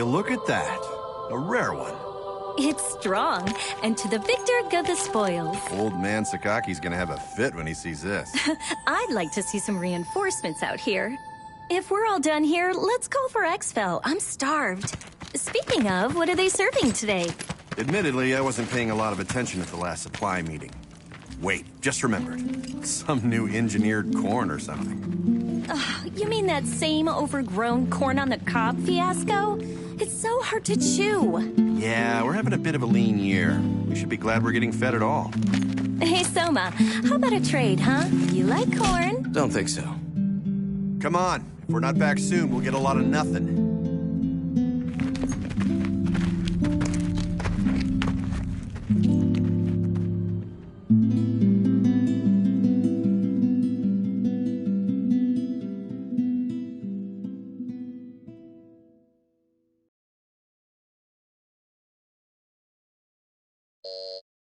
look at that. A rare one. It's strong, and to the victor go the spoils. Old man Sakaki's gonna have a fit when he sees this. I'd like to see some reinforcements out here. If we're all done here, let's call for Exfil. I'm starved. Speaking of, what are they serving today? Admittedly, I wasn't paying a lot of attention at the last supply meeting. Wait, just remembered. Some new engineered corn or something. You mean that same overgrown corn on the cob fiasco? It's so hard to chew. Yeah, we're having a bit of a lean year. We should be glad we're getting fed at all. Hey, Soma, how about a trade, huh? You like corn? Don't think so. Come on. If we're not back soon, we'll get a lot of nothing.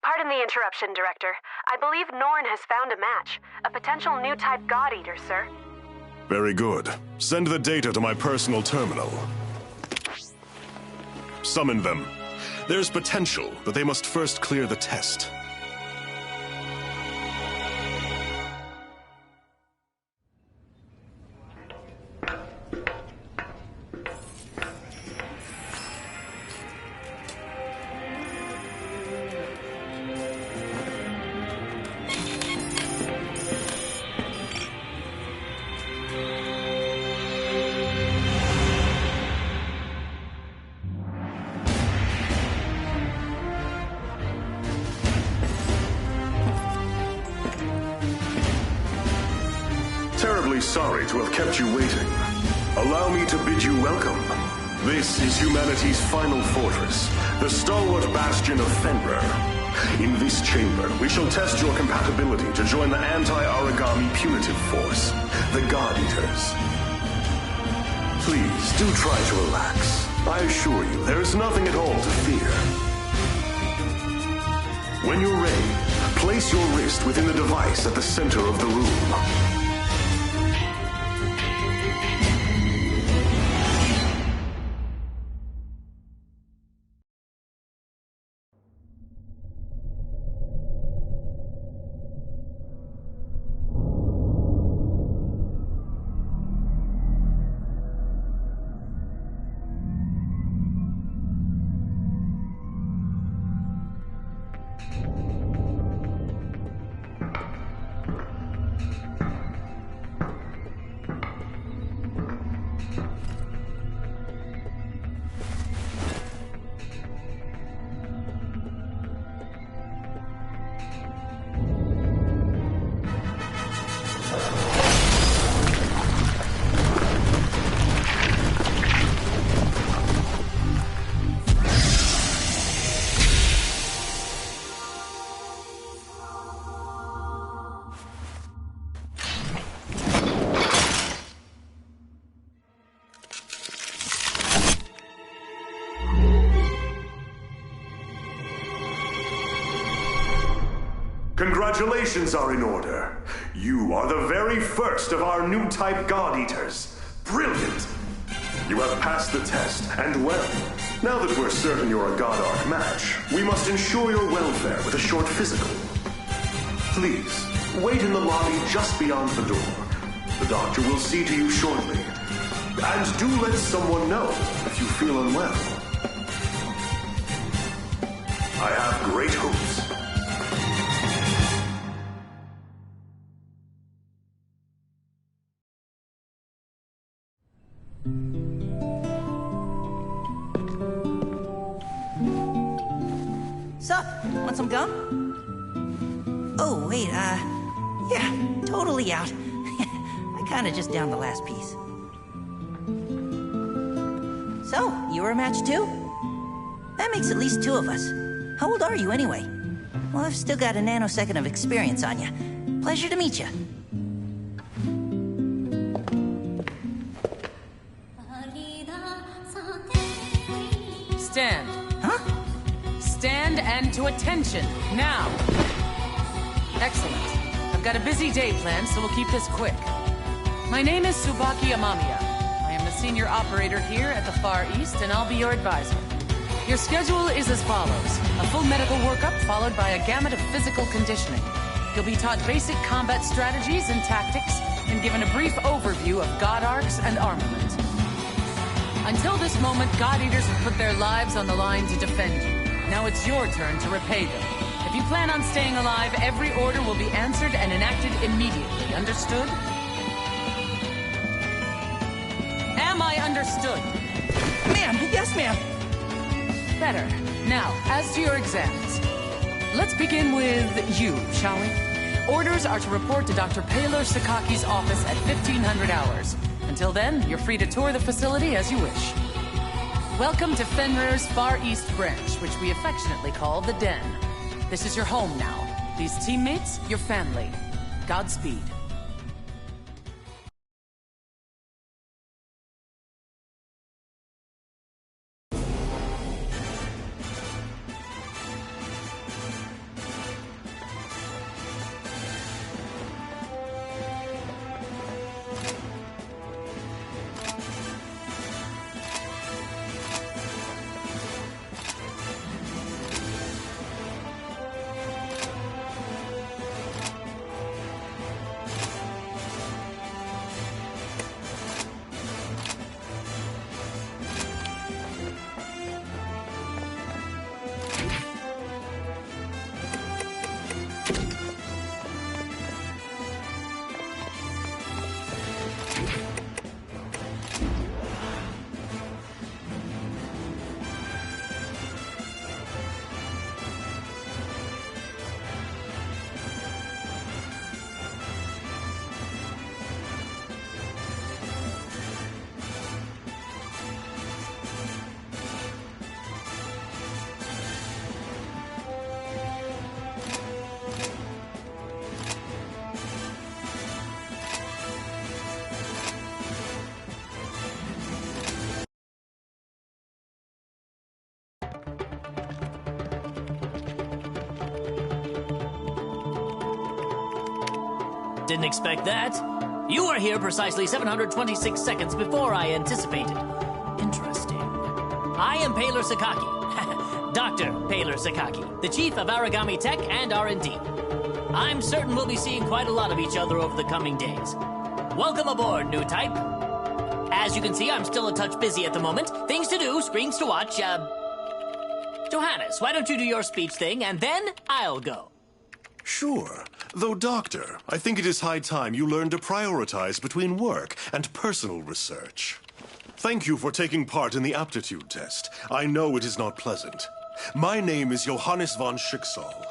Pardon the interruption, Director. I believe Norn has found a match. A potential new type God Eater, sir. Very good. Send the data to my personal terminal. Summon them. There's potential, but they must first clear the test. Terribly sorry to have kept you waiting. Allow me to bid you welcome. This is humanity's final fortress, the stalwart bastion of Fenrir. In this chamber, we shall test your compatibility to join the anti-Aragami punitive force, the God Eaters. Please, do try to relax. I assure you, there is nothing at all to fear. When you're ready, place your wrist within the device at the center of the room. Congratulations are in order. You are the very first of our new type God Eaters. Brilliant! You have passed the test, and well. Now that we're certain you're a God Arc match, we must ensure your welfare with a short physical. Please, wait in the lobby just beyond the door. The doctor will see to you shortly. And do let someone know if you feel unwell. I have great hopes. Sup? Want some gum? Oh, wait, yeah, totally out. I kinda just downed the last piece. So, you were a match too? That makes at least two of us. How old are you anyway? Well, I've still got a nanosecond of experience on you. Pleasure to meet you. Stand. Huh? Stand and to attention, now. Excellent. I've got a busy day planned, so we'll keep this quick. My name is Tsubaki Amamiya. I am the senior operator here at the Far East, and I'll be your advisor. Your schedule is as follows. A full medical workup followed by a gamut of physical conditioning. You'll be taught basic combat strategies and tactics, and given a brief overview of God Arcs and armament. Until this moment, God Eaters have put their lives on the line to defend you. Now it's your turn to repay them. If you plan on staying alive, every order will be answered and enacted immediately. Understood? Am I understood? Ma'am, yes, ma'am. Better. Now, as to your exams. Let's begin with you, shall we? Orders are to report to Dr. Paylor Sakaki's office at 1500 hours. Until then, you're free to tour the facility as you wish. Welcome to Fenrir's Far East branch, which we affectionately call the Den. This is your home now. These teammates, your family. Godspeed. Didn't expect that. You were here precisely 726 seconds before I anticipated. Interesting. I am Paylor Sakaki. Dr. Paylor Sakaki, the chief of Aragami Tech and R&D. I'm certain we'll be seeing quite a lot of each other over the coming days. Welcome aboard, new type. As you can see, I'm still a touch busy at the moment. Things to do, screens to watch. Johannes, why don't you do your speech thing, and then I'll go. Sure. Though, Doctor, I think it is high time you learn to prioritize between work and personal research. Thank you for taking part in the aptitude test. I know it is not pleasant. My name is Johannes von Schicksal.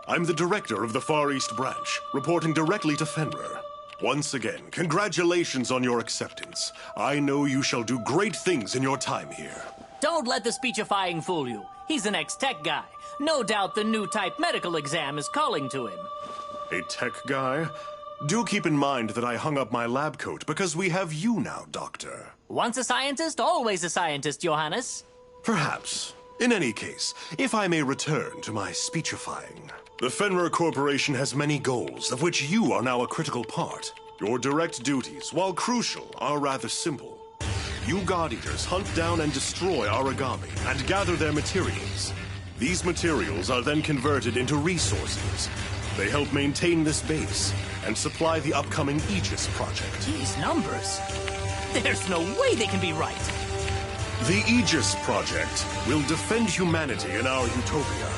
I'm the director of the Far East branch, reporting directly to Fenrir. Once again, congratulations on your acceptance. I know you shall do great things in your time here. Don't let the speechifying fool you. He's an ex-tech guy. No doubt the new type medical exam is calling to him. A tech guy? Do keep in mind that I hung up my lab coat because we have you now, Doctor. Once a scientist, always a scientist, Johannes. Perhaps. In any case, if I may return to my speechifying. The Fenrir Corporation has many goals, of which you are now a critical part. Your direct duties, while crucial, are rather simple. You God Eaters hunt down and destroy Aragami and gather their materials. These materials are then converted into resources. They help maintain this base and supply the upcoming Aegis project. These numbers. There's no way they can be right. The Aegis project will defend humanity in our utopia.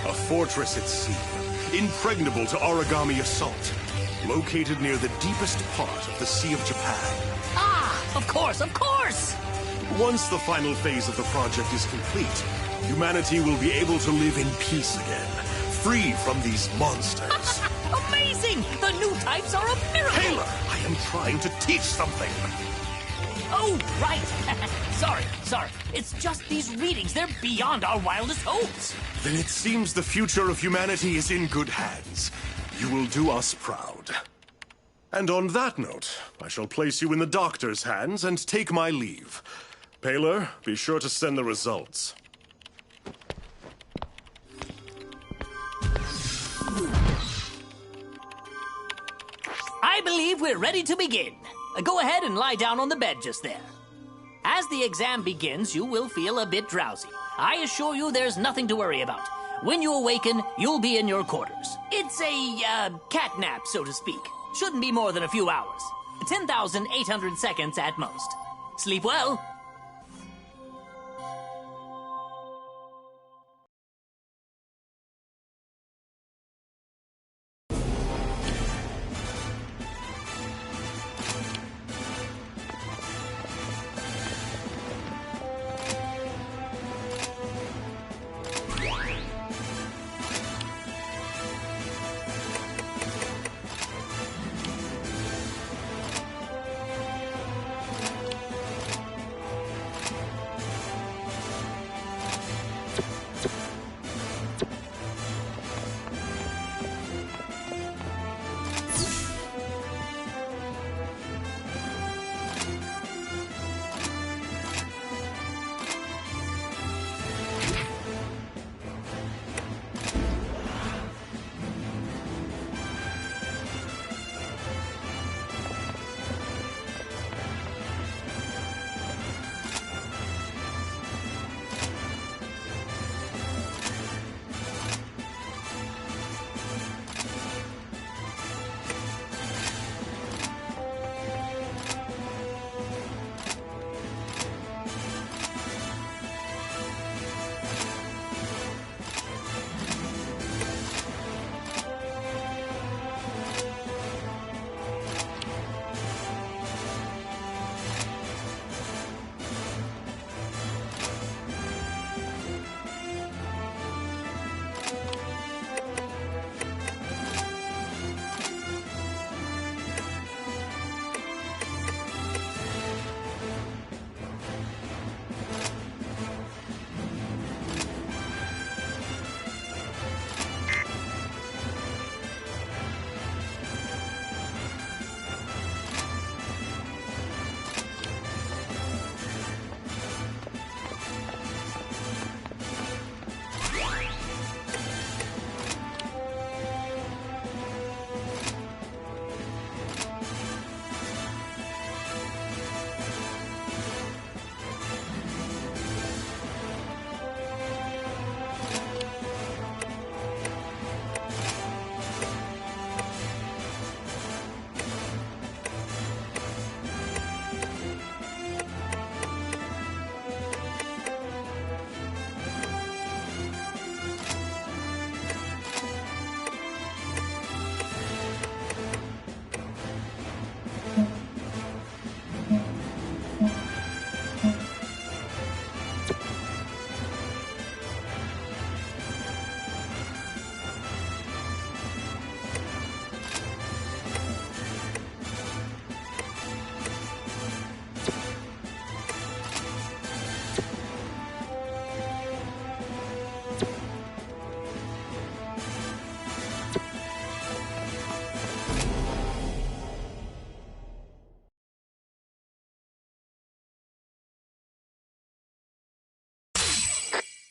A fortress at sea, impregnable to Aragami assault, located near the deepest part of the Sea of Japan. Ah, of course, of course! Once the final phase of the project is complete, humanity will be able to live in peace again, free from these monsters. Amazing! The new types are a miracle! Taylor, I am trying to teach something. Oh, right. Sorry. It's just these readings. They're beyond our wildest hopes. Then it seems the future of humanity is in good hands. You will do us proud. And on that note, I shall place you in the doctor's hands and take my leave. Paylor, be sure to send the results. I believe we're ready to begin. Go ahead and lie down on the bed just there. As the exam begins, you will feel a bit drowsy. I assure you there's nothing to worry about. When you awaken, you'll be in your quarters. It's a, cat nap, so to speak. Shouldn't be more than a few hours. 10,800 seconds at most. Sleep well.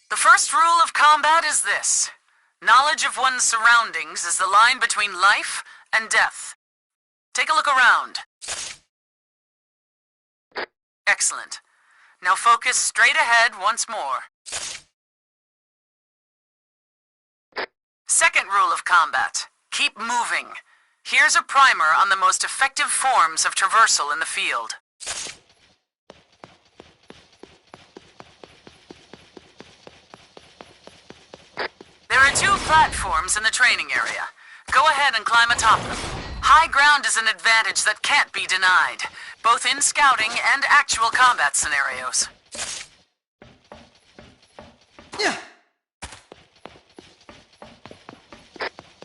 The first rule of combat is this. Knowledge of one's surroundings is the line between life and death. Take a look around. Excellent. Now focus straight ahead once more. Second rule of combat. Keep moving. Here's a primer on the most effective forms of traversal in the field. There are 2 platforms in the training area. Go ahead and climb atop them. High ground is an advantage that can't be denied, both in scouting and actual combat scenarios.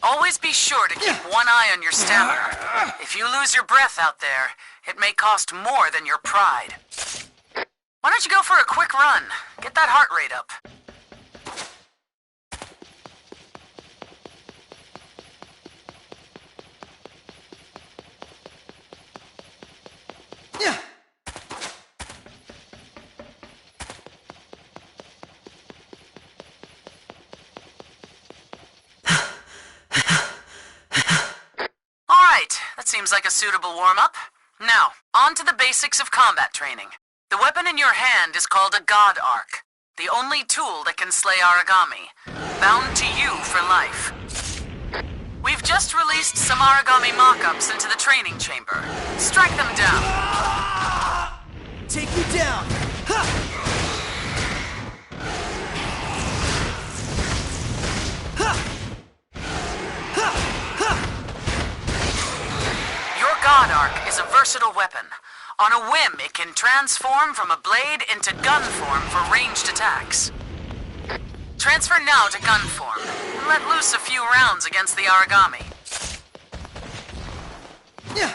Always be sure to keep one eye on your stamina. If you lose your breath out there, it may cost more than your pride. Why don't you go for a quick run? Get that heart rate up. That seems like a suitable warm-up. Now, on to the basics of combat training. The weapon in your hand is called a God Arc, the only tool that can slay Aragami, bound to you for life. We've just released some Aragami mock-ups into the training chamber. Strike them down. Take you down! Ha! Ha! Ha! Ha! Your God Arc is a versatile weapon. On a whim, it can transform from a blade into gun form for ranged attacks. Transfer now to gun form, and let loose a few rounds against the Aragami. Yeah.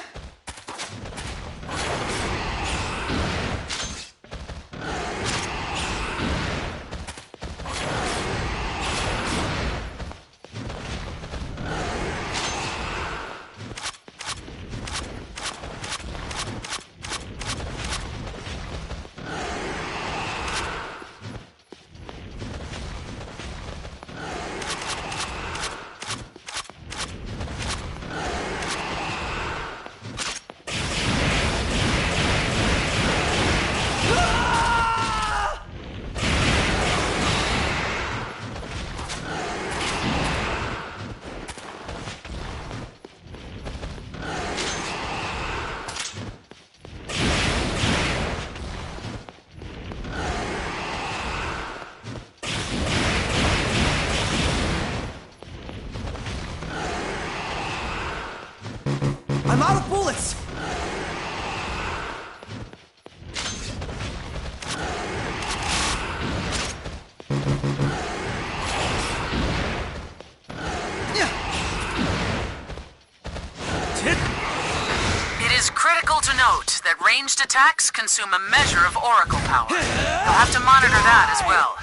I'm out of bullets! It is critical to note that ranged attacks consume a measure of Oracle power. You'll have to monitor that as well.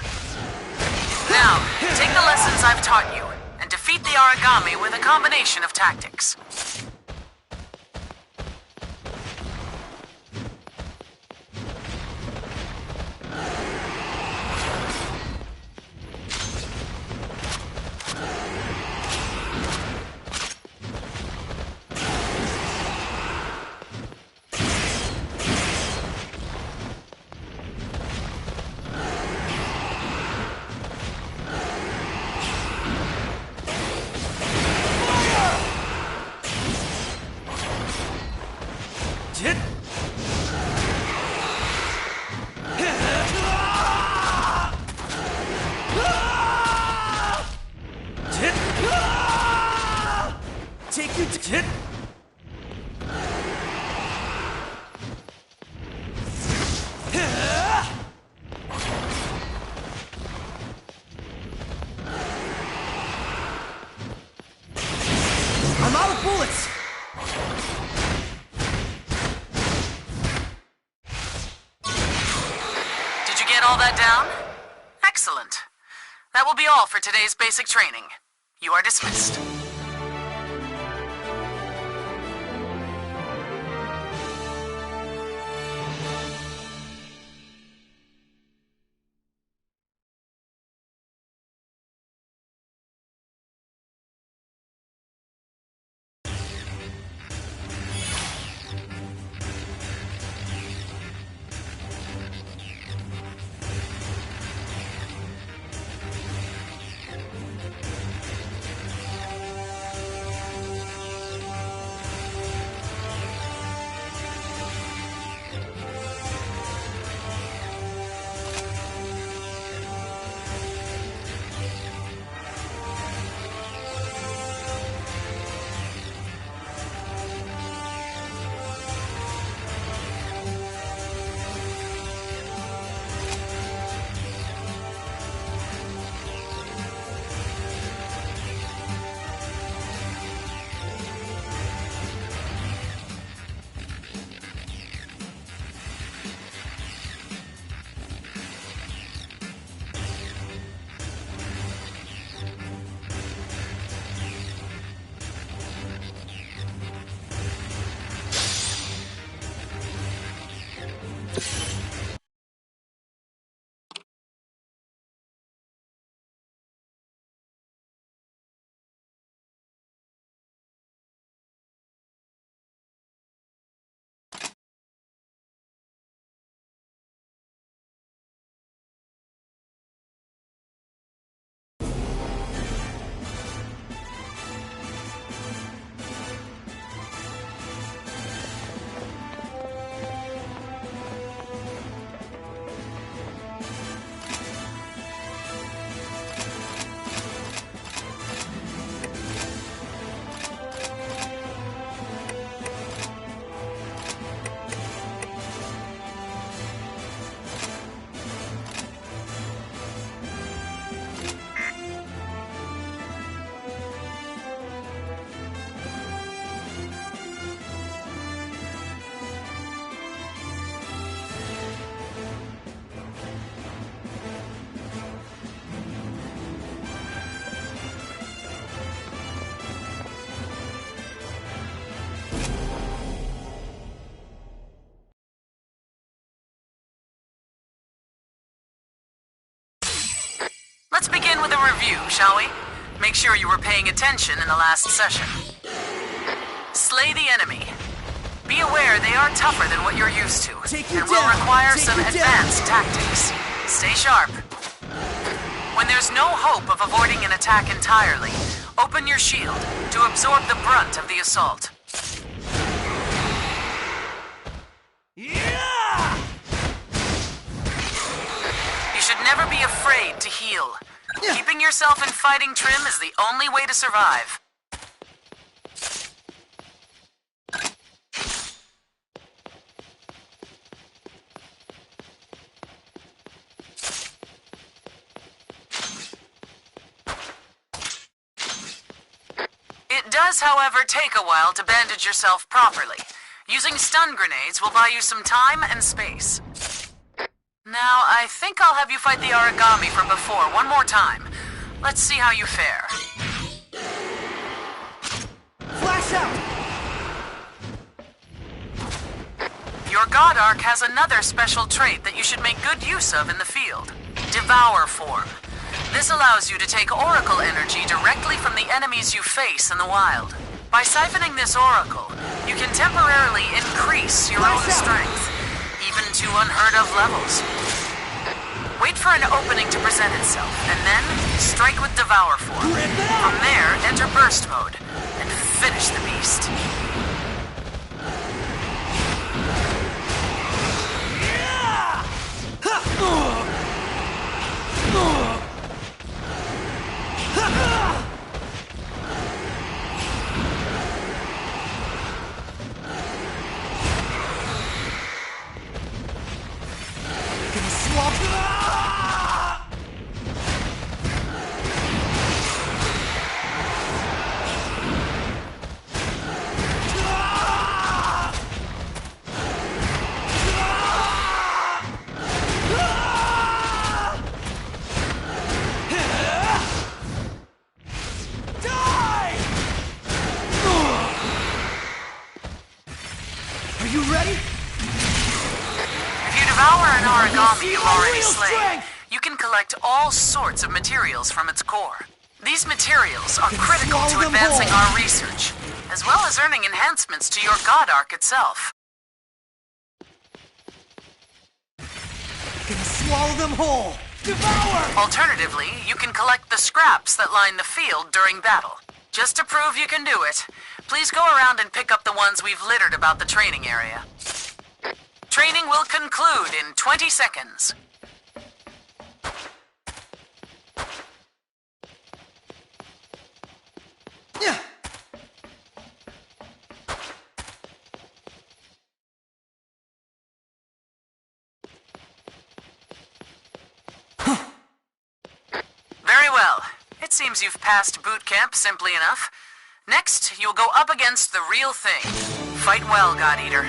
Now, take the lessons I've taught you, and defeat the Aragami with a combination of tactics. Take you to hit. I'm out of bullets. Did you get all that down? Excellent. That will be all for today's basic training. You are dismissed. Let's begin with a review, shall we? Make sure you were paying attention in the last session. Slay the enemy. Be aware they are tougher than what you're used to, and will require some advanced tactics. Stay sharp. When there's no hope of avoiding an attack entirely, open your shield to absorb the brunt of the assault. Yeah! You should never be afraid to heal. Keeping yourself in fighting trim is the only way to survive. It does, however, take a while to bandage yourself properly. Using stun grenades will buy you some time and space. Now, I think I'll have you fight the Aragami from before one more time. Let's see how you fare. Flash out! Your God Arc has another special trait that you should make good use of in the field. Devour form. This allows you to take Oracle energy directly from the enemies you face in the wild. By siphoning this Oracle, you can temporarily increase your own strength, even to unheard of levels. Wait for an opening to present itself, and then strike with Devour form. From there, enter Burst mode, and finish the beast. Are you ready? If you devour an Aragami you've already slain, you can collect all sorts of materials from its core. These materials are critical to advancing our research, as well as earning enhancements to your God Arc itself. Gonna swallow them whole. Devour! Alternatively, you can collect the scraps that line the field during battle. Just to prove you can do it, please go around and pick up the ones we've littered about the training area. Training will conclude in 20 seconds. Yeah. Very well. It seems you've passed boot camp simply enough. Next, you'll go up against the real thing. Fight well, God Eater.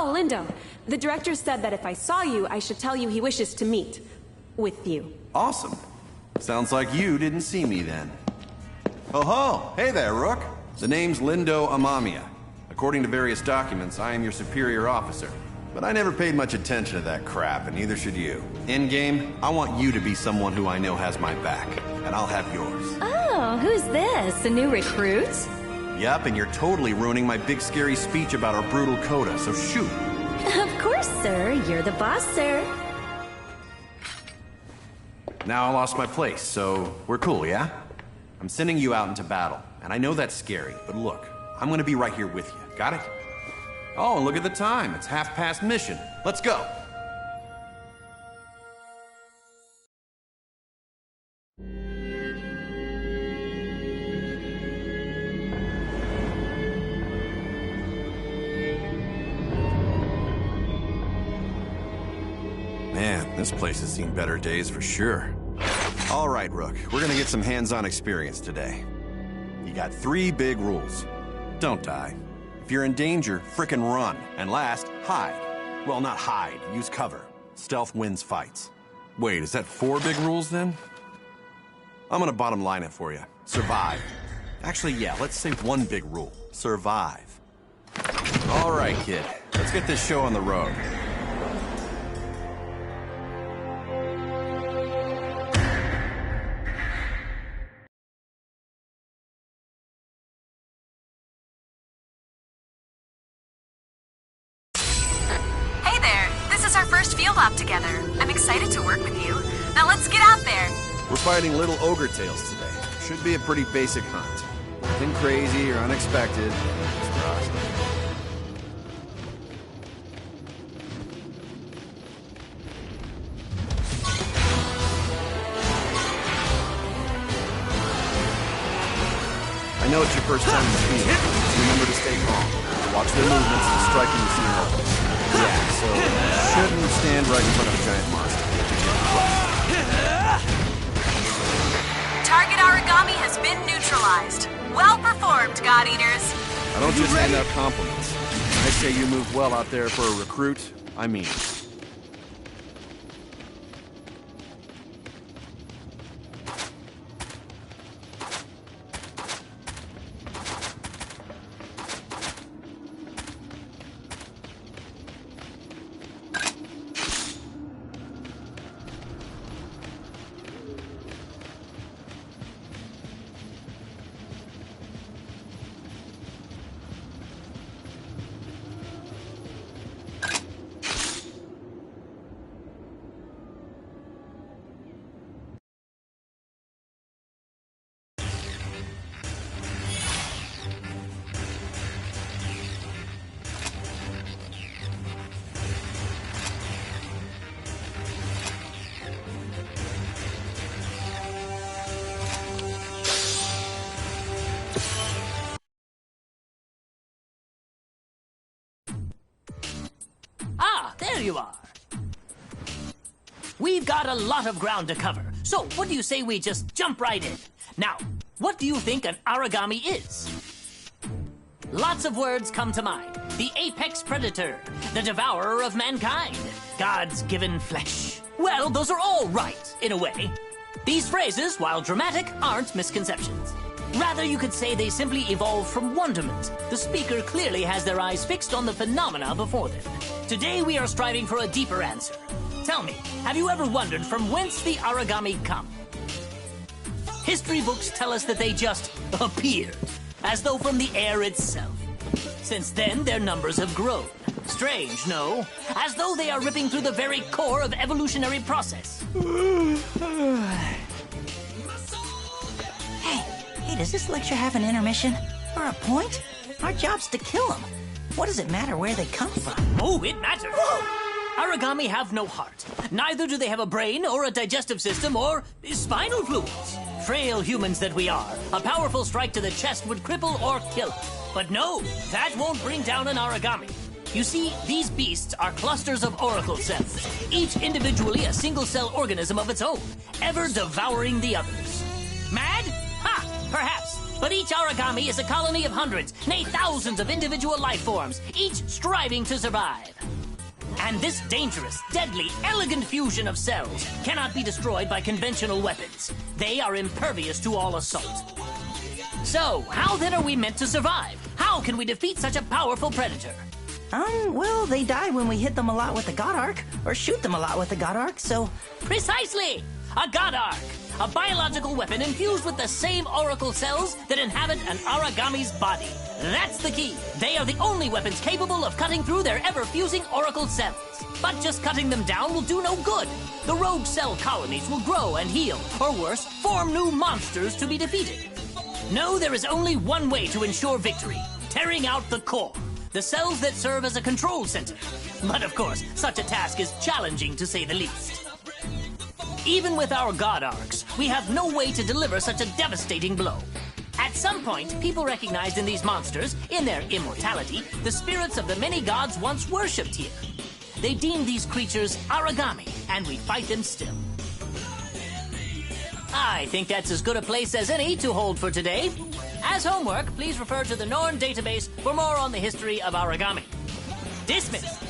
Oh, Lindo. The director said that if I saw you, I should tell you he wishes to meet. With you. Awesome. Sounds like you didn't see me then. Oh ho! Hey there, Rook. The name's Lindo Amamiya. According to various documents, I am your superior officer. But I never paid much attention to that crap, and neither should you. In-game, I want you to be someone who I know has my back, and I'll have yours. Oh, who's this? A new recruit? Yup, and you're totally ruining my big scary speech about our brutal coda, so shoot. Of course, sir. You're the boss, sir. Now I lost my place, so we're cool, yeah? I'm sending you out into battle, and I know that's scary, but look, I'm gonna be right here with you. Got it? Oh, and look at the time. It's 1/2 mission. Let's go. Man, this place has seen better days for sure. All right, Rook, we're gonna get some hands-on experience today. You got 3 big rules. Don't die. If you're in danger, frickin' run. And last, hide. Well, not hide, use cover. Stealth wins fights. Wait, is that 4 big rules then? I'm gonna bottom line it for you. Survive. Actually, yeah, let's say 1 big rule. Survive. All right, kid. Let's get this show on the road. Op together. I'm excited to work with you. Now let's get out there. We're fighting little ogre tails today. Should be a pretty basic hunt. Nothing crazy or unexpected. Just trust. I know it's your first time in the field. Just remember to stay calm. Watch their movements and strike when you see an opening. Yeah, so shouldn't stand right in front of a giant monster. Target Aragami has been neutralized. Well performed, God Eaters. I don't just hand out compliments. When I say you moved well out there for a recruit, I mean it. There you are. We've got a lot of ground to cover, so what do you say we just jump right in? Now, what do you think an Aragami is? Lots of words come to mind. The apex predator, the devourer of mankind, God's given flesh. Well, those are all right, in a way. These phrases, while dramatic, aren't misconceptions. Rather, you could say they simply evolved from wonderment. The speaker clearly has their eyes fixed on the phenomena before them. Today, we are striving for a deeper answer. Tell me, have you ever wondered from whence the Aragami come? History books tell us that they just appeared, as though from the air itself. Since then, their numbers have grown. Strange, no? As though they are ripping through the very core of evolutionary process. Hey, does this lecture have an intermission? Or a point? Our job's to kill them. What does it matter where they come from? Oh, it matters. Aragami have no heart. Neither do they have a brain or a digestive system or spinal fluids. Frail humans that we are, a powerful strike to the chest would cripple or kill us. But no, that won't bring down an Aragami. You see, these beasts are clusters of oracle cells, each individually a single-cell organism of its own, ever devouring the others. Mad? Ha! Perhaps. But each origami is a colony of hundreds, nay thousands of individual life forms, each striving to survive. And this dangerous, deadly, elegant fusion of cells cannot be destroyed by conventional weapons. They are impervious to all assault. So, how then are we meant to survive? How can we defeat such a powerful predator? Well, they die when we hit them a lot with the God Arc, or shoot them a lot with the God Arc, so... Precisely! A God Arc! A biological weapon infused with the same oracle cells that inhabit an origami's body. That's the key. They are the only weapons capable of cutting through their ever-fusing oracle cells. But just cutting them down will do no good. The rogue cell colonies will grow and heal, or worse, form new monsters to be defeated. No, there is only one way to ensure victory. Tearing out the core. The cells that serve as a control center. But of course, such a task is challenging to say the least. Even with our God Arcs, we have no way to deliver such a devastating blow. At some point, people recognized in these monsters, in their immortality, the spirits of the many gods once worshipped here. They deemed these creatures origami, and we fight them still. I think that's as good a place as any to hold for today. As homework, please refer to the Norn database for more on the history of origami. Dismissed.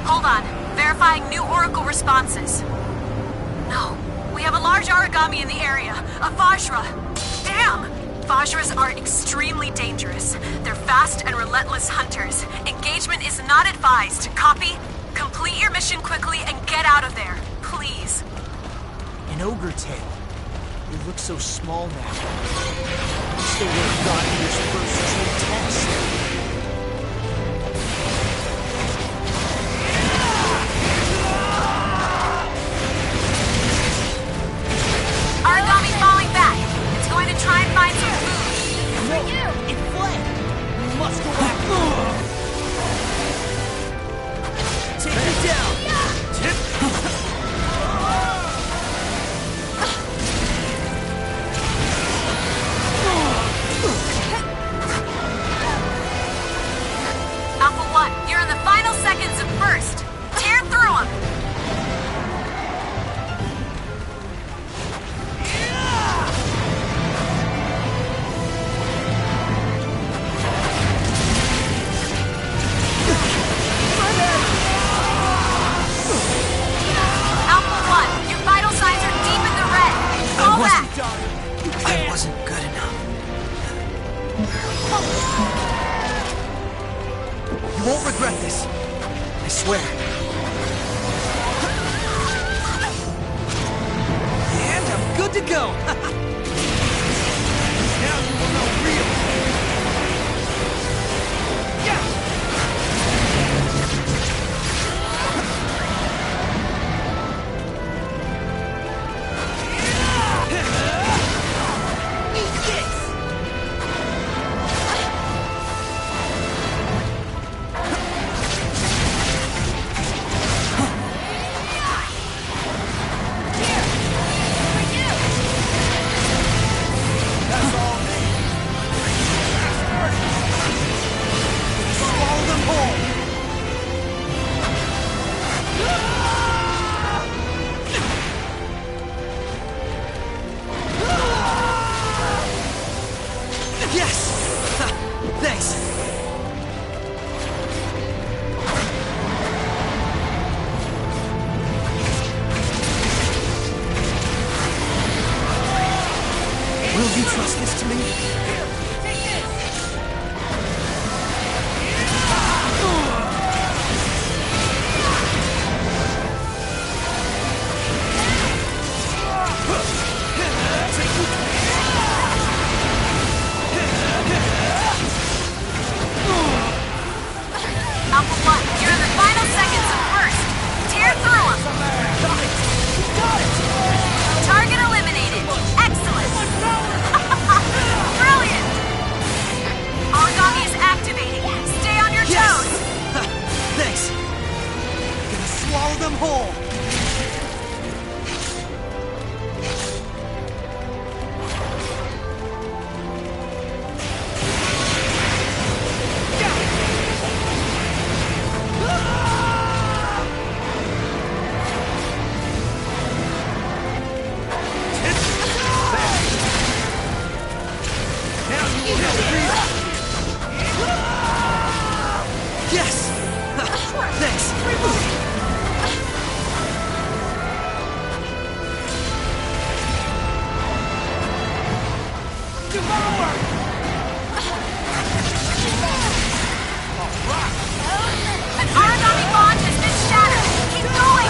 Hold on. Verifying new Oracle responses. No. We have a large origami in the area. A Vajra. Damn! Vajras are extremely dangerous. They're fast and relentless hunters. Engagement is not advised. Copy? Complete your mission quickly and get out of there. Please. An ogre tail. You look so small now. Still would have gotten his first true test. Aragami's falling back. It's going to try and find some food. No, it fled. We must go after it. Take it down. Alpha 1, you're in the final seconds of first. Tear through them. Alpha 1, your vital signs are deep in the red. Fall back. I wasn't good enough. You won't regret this. I swear. And I'm good to go. Now you will know real. Yeah. Eat this. That's all me. Swallow them whole. Yes! Thanks. Will you trust this to me? Alpha 1, you're in the final seconds of first. Tear through them. Target eliminated. Excellent. Brilliant. Origami is activating. Stay on your toes. Thanks. Gonna swallow them whole. Yes! Thanks! An origami bond has been shattered. Keep going.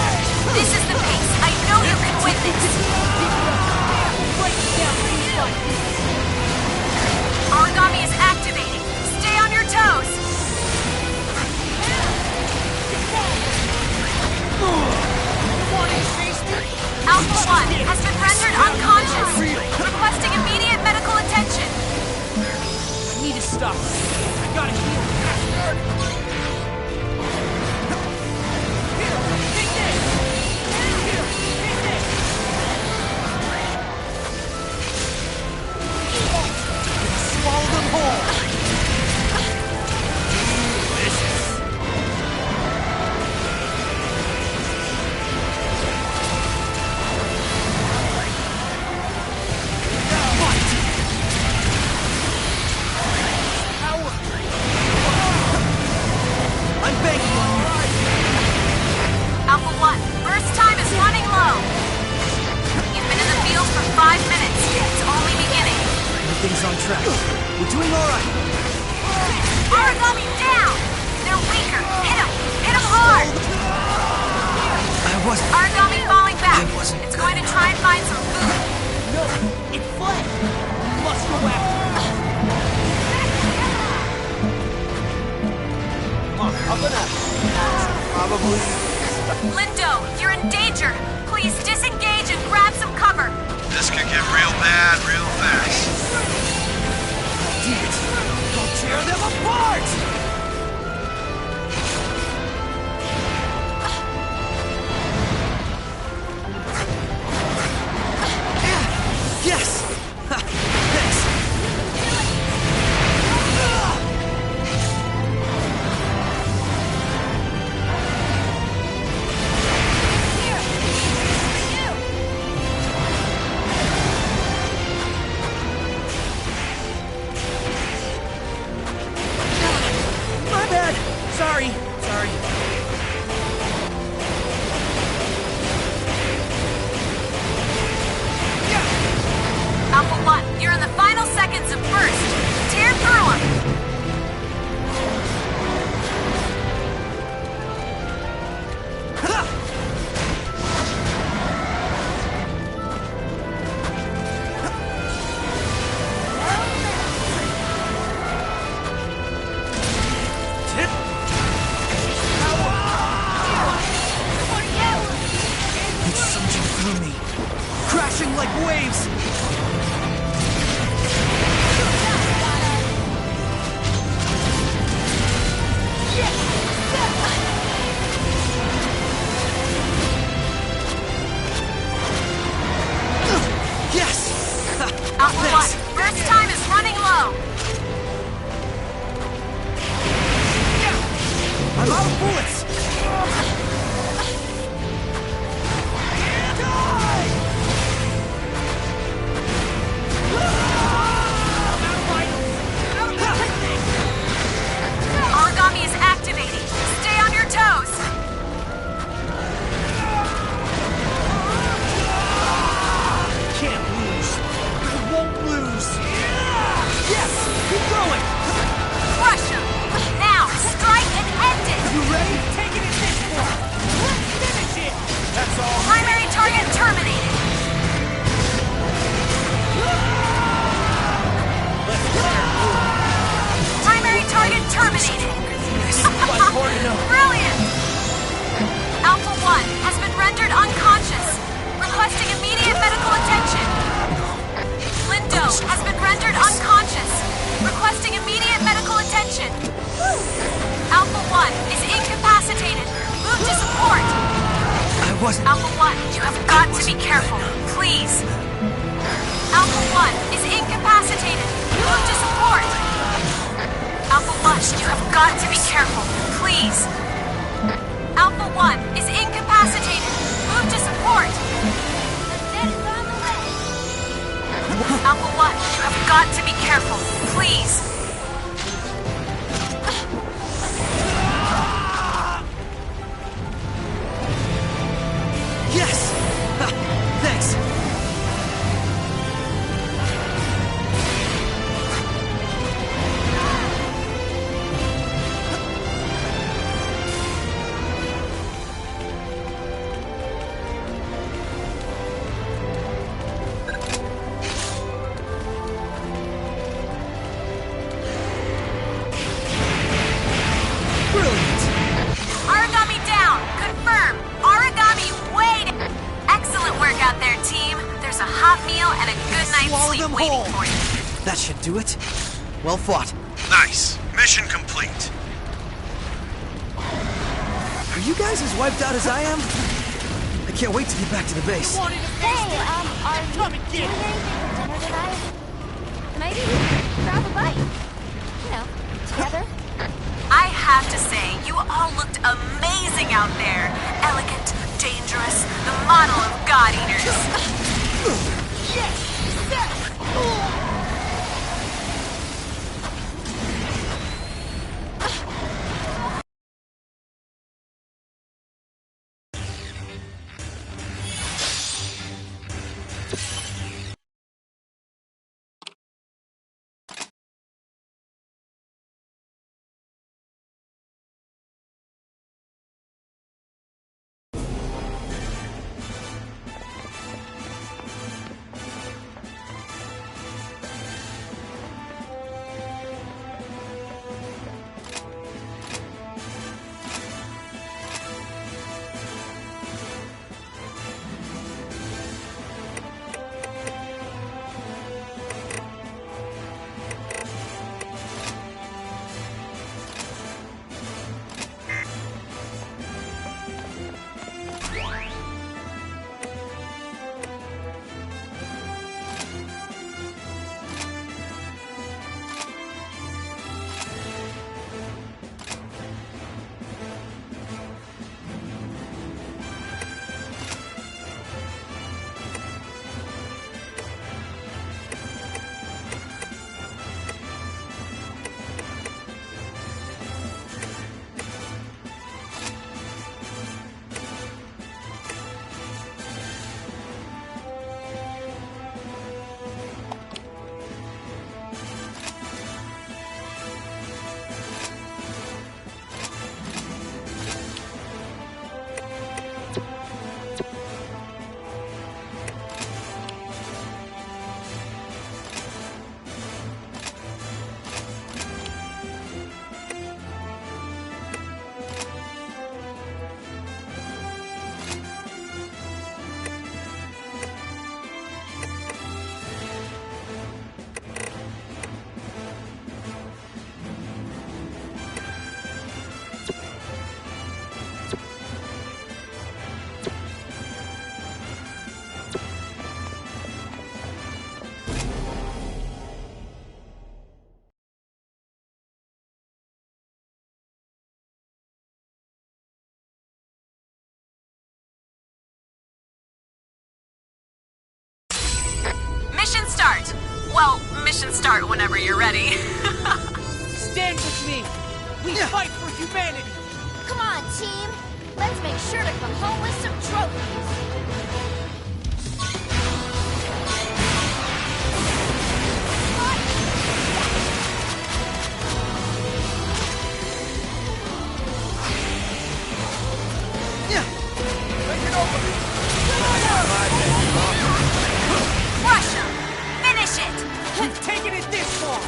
This is the pace. I know you can win this. Origami is activating. Stay on your toes. Alpha 1 has been rendered unconscious. Requesting immediate medical attention. I need to stop. I gotta heal. Swallow them whole. Power track. We're doing all right. Origami down! They're weaker. Hit him! Hit him hard! I wasn't... Origami falling back. I wasn't... It's going to try and find some food. No, it fled. Must go after it. Up and up. Probably... Lindo, you're in danger. Please disengage and grab some cover. This could get real bad real fast. Damn it! Go tear them apart! Yes! Ha, thanks! My bad! Sorry. Alpha 1, you're in the final seconds of burst. Tear through him. It's surging through me, crashing like waves. Yes! Alpha Thanks. 1, burst time is running low. I'm out of bullets! Origami is activating. Stay on your toes. Can't lose. I won't lose. Yes! Keep going! Crush him. Now, strike and end it. You ready? Take it at this point. Let's finish it! That's all. Primary target terminated. Primary target terminated. Brilliant! Alpha 1 has been rendered unconscious. Requesting immediate medical attention. Lindo has been rendered unconscious. Requesting immediate medical attention. Alpha 1 is incapacitated. Move to support. I wasn't... Alpha 1, you have got to be careful. Please. Alpha 1 is incapacitated. Move to support. Alpha 1, you have got to be careful. Please. Alpha 1 is incapacitated. Move to support. Alpha 1, you have got to be careful. Please. Yes! Ha, thanks! Brilliant! Origami down. Confirm. Origami way down. Excellent work out there, team. There's a hot meal and a good night's Swallow sleep them waiting whole. for you. That should do it. Well fought. Nice. Mission complete. Are you guys as wiped out as I am? I can't wait to get back to the base. Hey, are you doing anything for dinner tonight? Maybe we could grab a bite. You know, together. I have to say, you all looked amazing out there. Elegant, dangerous, the model of God Eaters. start. Well, mission start whenever you're ready. Stand with me. We fight for humanity. Come on, team. Let's make sure to come home with some trophies. Crush 'em! Finish it! We've taken it this far.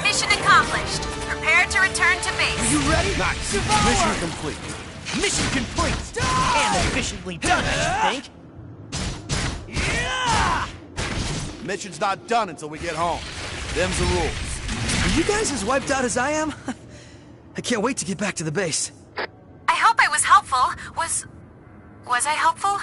Mission accomplished. Prepare to return to base. Are you ready? Nice. Devour! Mission complete. Mission complete. And efficiently done, I should think. Mission's not done until we get home. Them's the rules. Are you guys as wiped out as I am? I can't wait to get back to the base. I hope I was helpful. Was I helpful?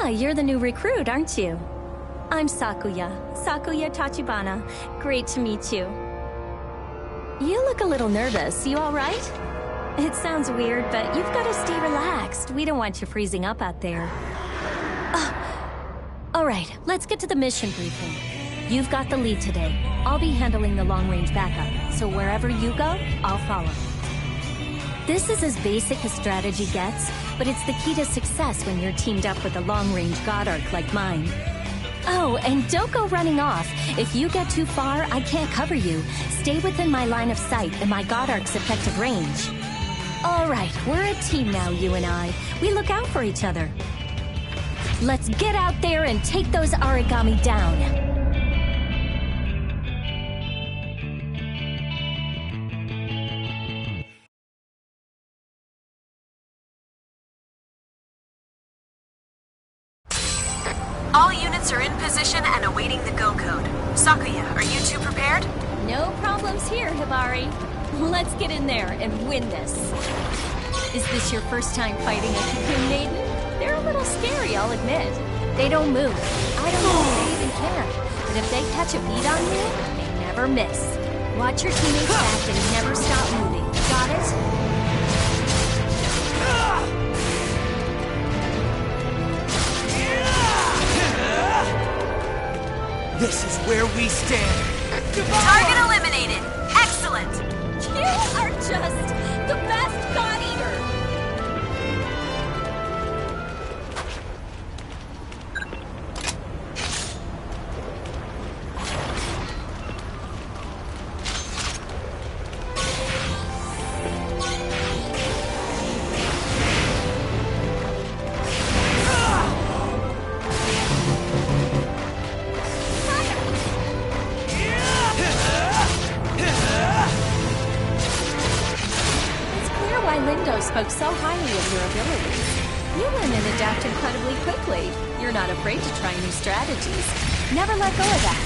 You're the new recruit, aren't you? I'm Sakuya. Sakuya Tachibana. Great to meet you. You look a little nervous. You all right? It sounds weird, but you've got to stay relaxed. We don't want you freezing up out there. All right, let's get to the mission briefing. You've got the lead today. I'll be handling the long-range backup, so wherever you go, I'll follow. This is as basic as strategy gets, but it's the key to success when you're teamed up with a long-range God Arc like mine. Oh, and don't go running off. If you get too far, I can't cover you. Stay within my line of sight and my God Arc's effective range. All right, we're a team now, you and I. We look out for each other. Let's get out there and take those Aragami down. All units are in position and awaiting the go code. Sakuya, are you two prepared? No problems here, Hibari. Let's get in there and win this. Is this your first time fighting a Cocoon Maiden? They're a little scary, I'll admit. They don't move. I don't know if they even care. But if they catch a beat on you, they never miss. Watch your teammates back and never stop moving. Got it? This is where we stand. Target eliminated. Excellent. You are just the best God Eater. Spoke so highly of your abilities. You learn and adapt incredibly quickly. You're not afraid to try new strategies. Never let go of that.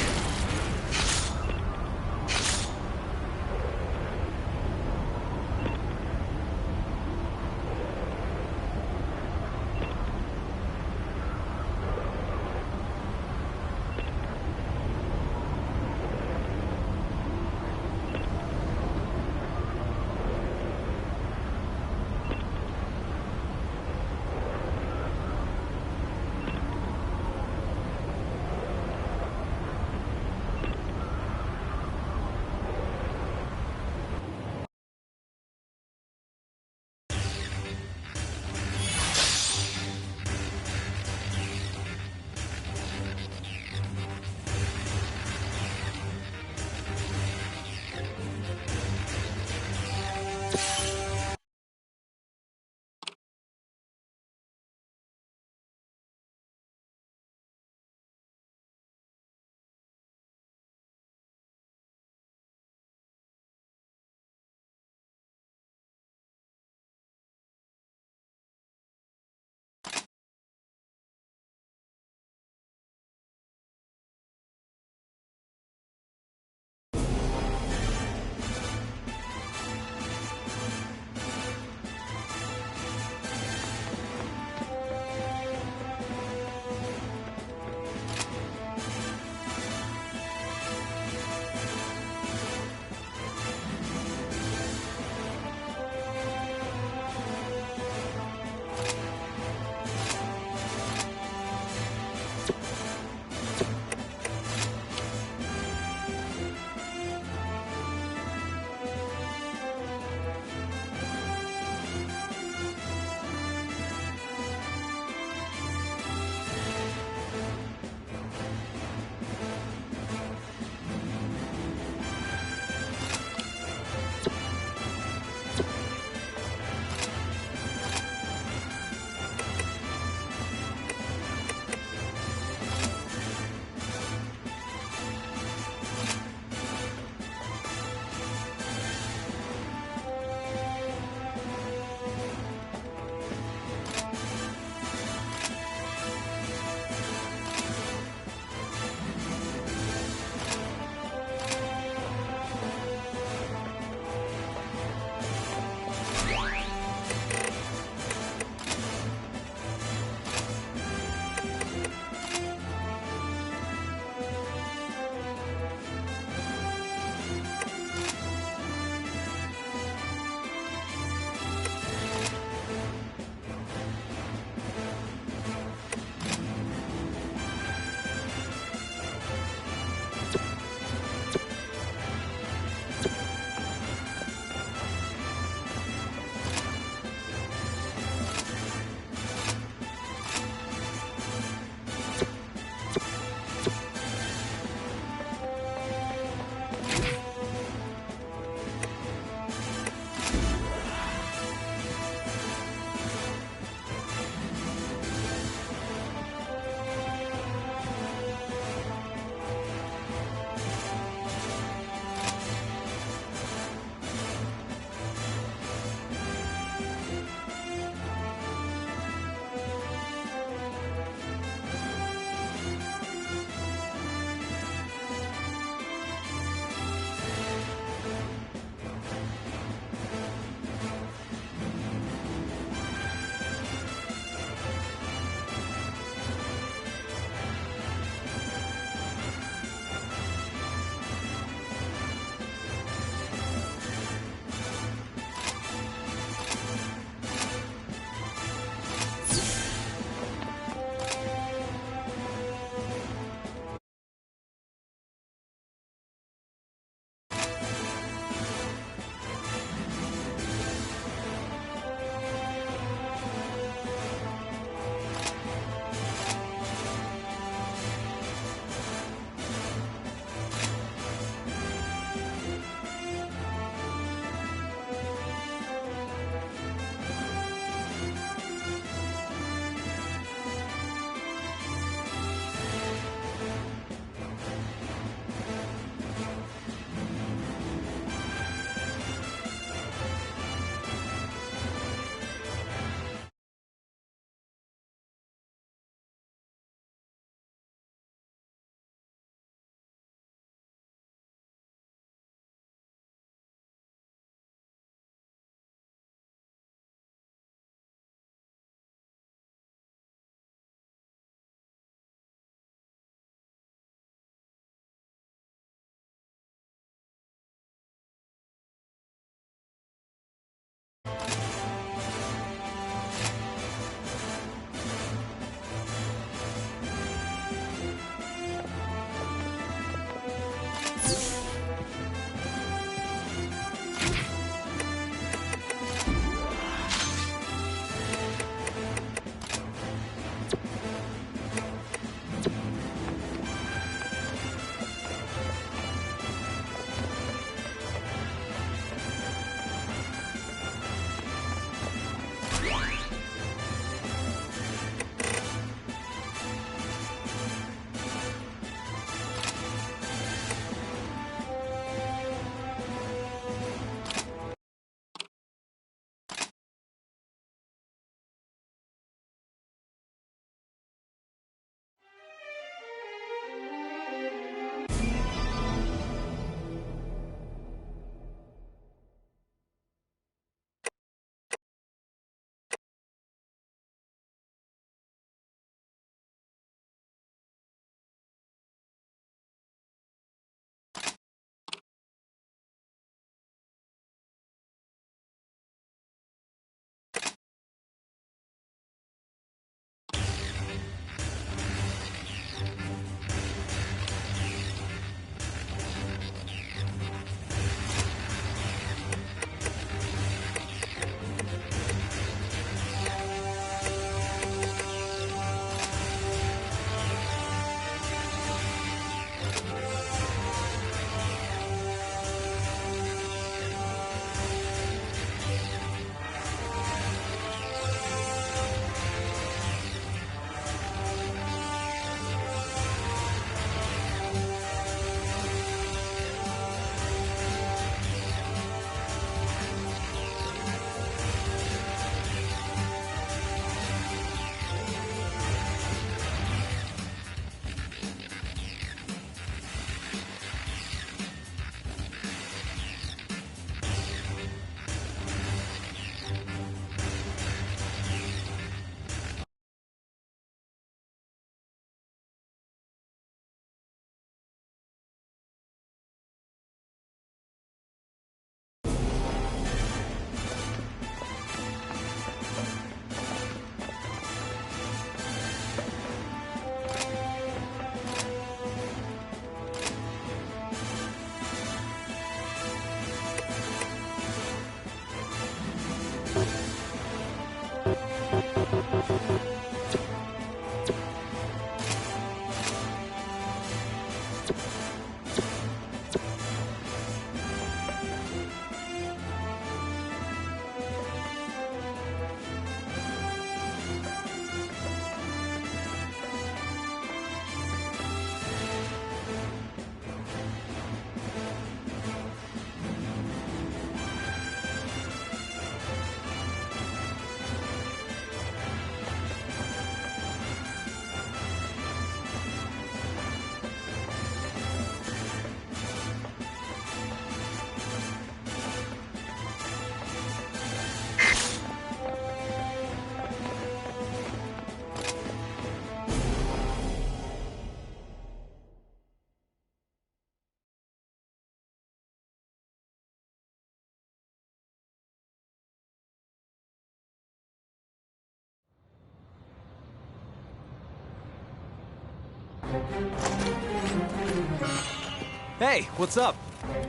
Hey, what's up?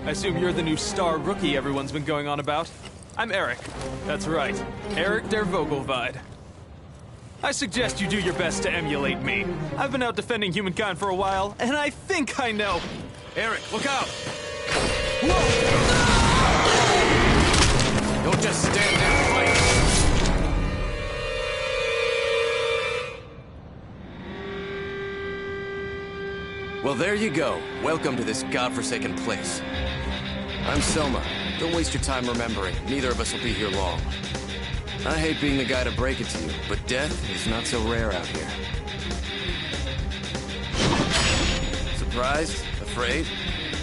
I assume you're the new star rookie everyone's been going on about. I'm Eric. That's right, Eric der Vogelweide. I suggest you do your best to emulate me. I've been out defending humankind for a while, and I think I know. Eric, look out! Whoa! Don't just stand there and fight! Well, there you go. Welcome to this godforsaken place. I'm Selma. Don't waste your time remembering. Neither of us will be here long. I hate being the guy to break it to you, but death is not so rare out here. Surprised? Afraid?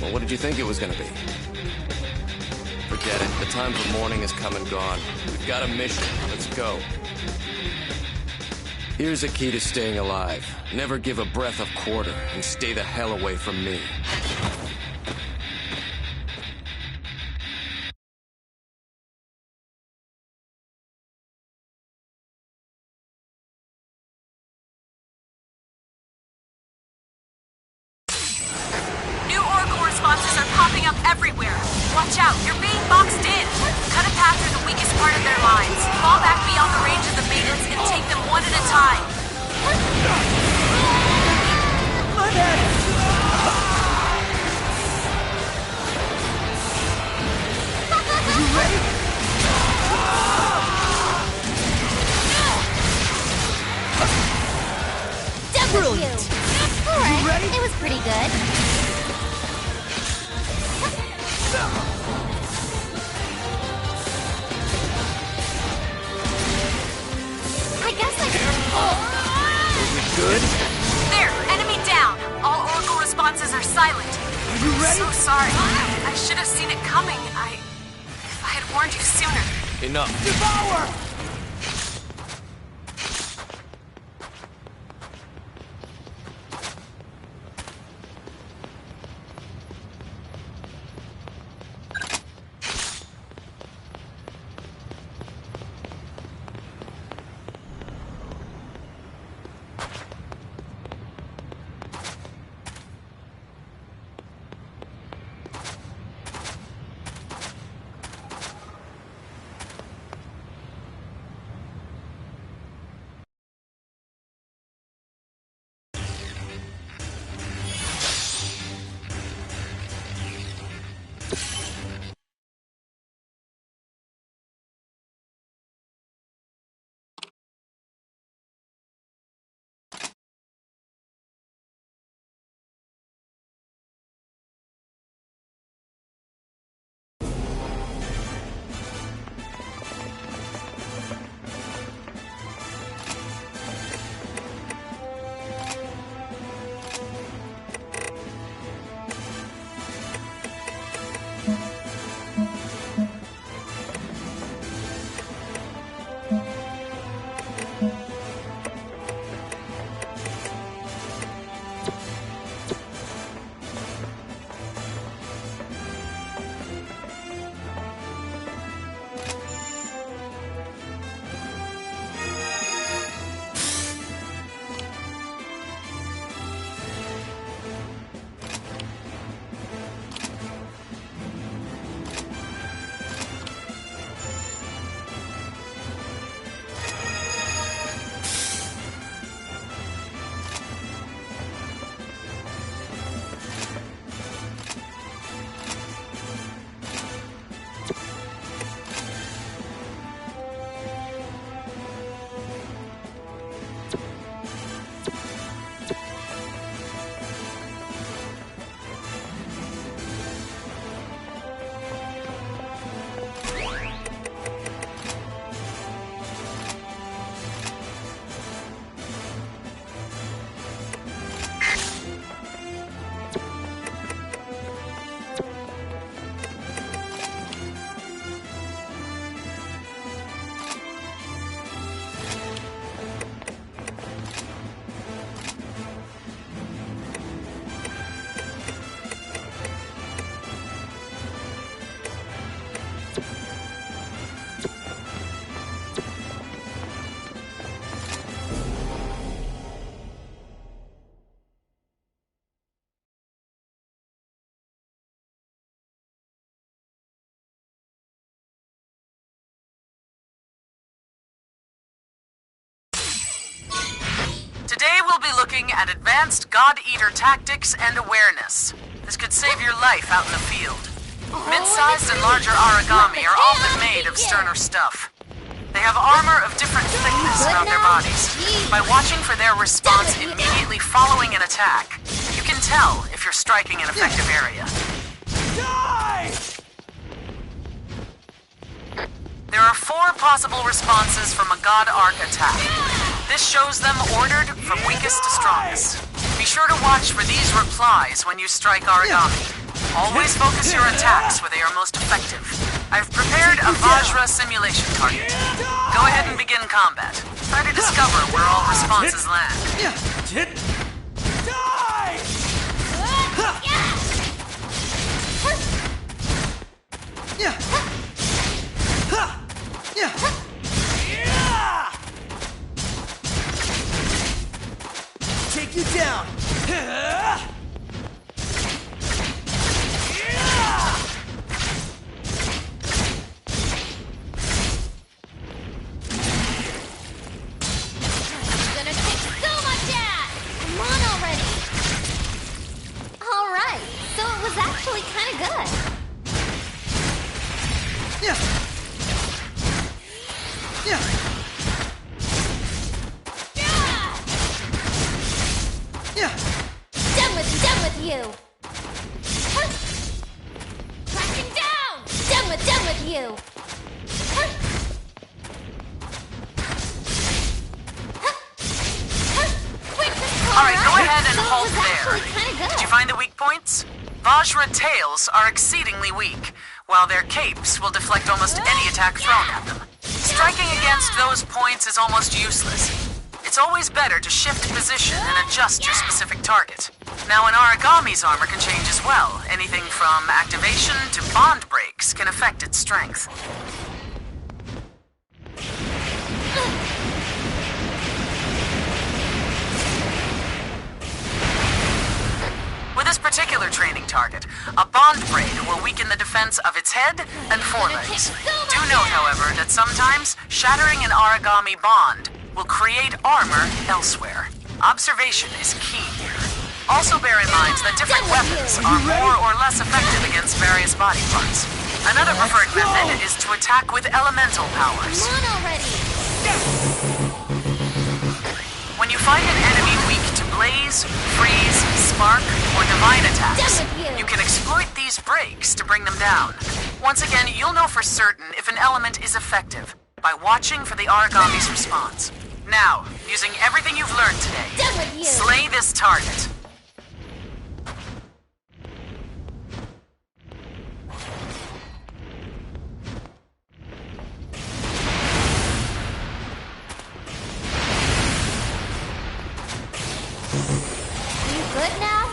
Well, what did you think it was gonna be? Forget it. The time for mourning has come and gone. We've got a mission. Let's go. Here's a key to staying alive. Never give a breath of quarter, and stay the hell away from me. New Oracle responses are popping up everywhere. Watch out, you're being boxed in. Cut a path through the weakest part of their lines. Fall back beyond the range of the maidens and take them one at a time. My bad! Are you ready? Brilliant! Alright, ready? it was pretty good. I guess I can... Good? There, enemy down. All Oracle responses are silent. Are you ready? So sorry. I should have seen it coming. If I had warned you sooner. Enough. Devour! We'll be looking at advanced God Eater tactics and awareness. This could save your life out in the field. Mid-sized and larger origami are often made of sterner stuff. They have armor of different thickness around their bodies. By watching for their response immediately following an attack, you can tell if you're striking an effective area. There are 4 possible responses from a God Arc attack. This shows them ordered from weakest to strongest. Be sure to watch for these replies when you strike origami. Always focus your attacks where they are most effective. I've prepared a Vajra simulation target. Go ahead and begin combat. Try to discover where all responses land. Take you down. Gonna kick so much ass! Come on already! Alright, so it was actually kinda good. Done with you! Crashing down! Done with you! Alright, go ahead and hold there. Did you find the weak points? Vajra tails are exceedingly weak, while their capes will deflect almost any attack thrown at them. Striking against those points is almost useless. It's always better to shift position and adjust your specific target. Now, an origami's armor can change as well. Anything from activation to bond breaks can affect its strength. With this particular training target, a bond break will weaken the defense of its head and forelegs. Do note, however, that sometimes shattering an origami bond will create armor elsewhere. Observation is key here. Also bear in mind that different weapons are more or less effective against various body parts. Another preferred method is to attack with elemental powers. Come on already! When you find an enemy weak to blaze, freeze, spark, or divine attacks, you can exploit these breaks to bring them down. Once again, you'll know for certain if an element is effective by watching for the origami's response. Now, using everything you've learned today, slay this target. Are you good now?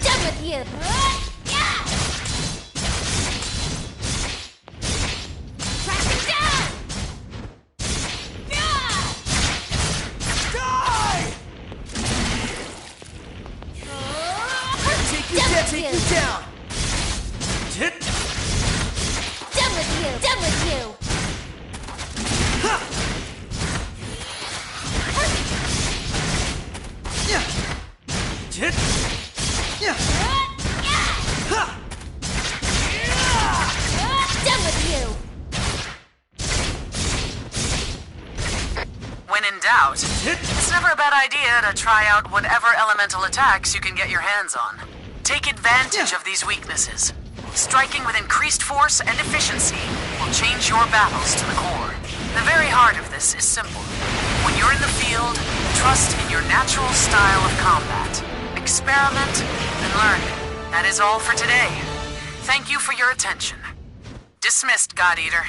Done with you! Crashing down! Take you down. Done with you! Done with you! Done with you! When in doubt, it's never a bad idea to try out whatever elemental attacks you can get your hands on. Take advantage of these weaknesses. Striking with increased force and efficiency will change your battles to the core. The very heart of this is simple. When you're in the field, trust in your natural style of combat. Experiment and learn. That is all for today. Thank you for your attention. Dismissed, God Eater.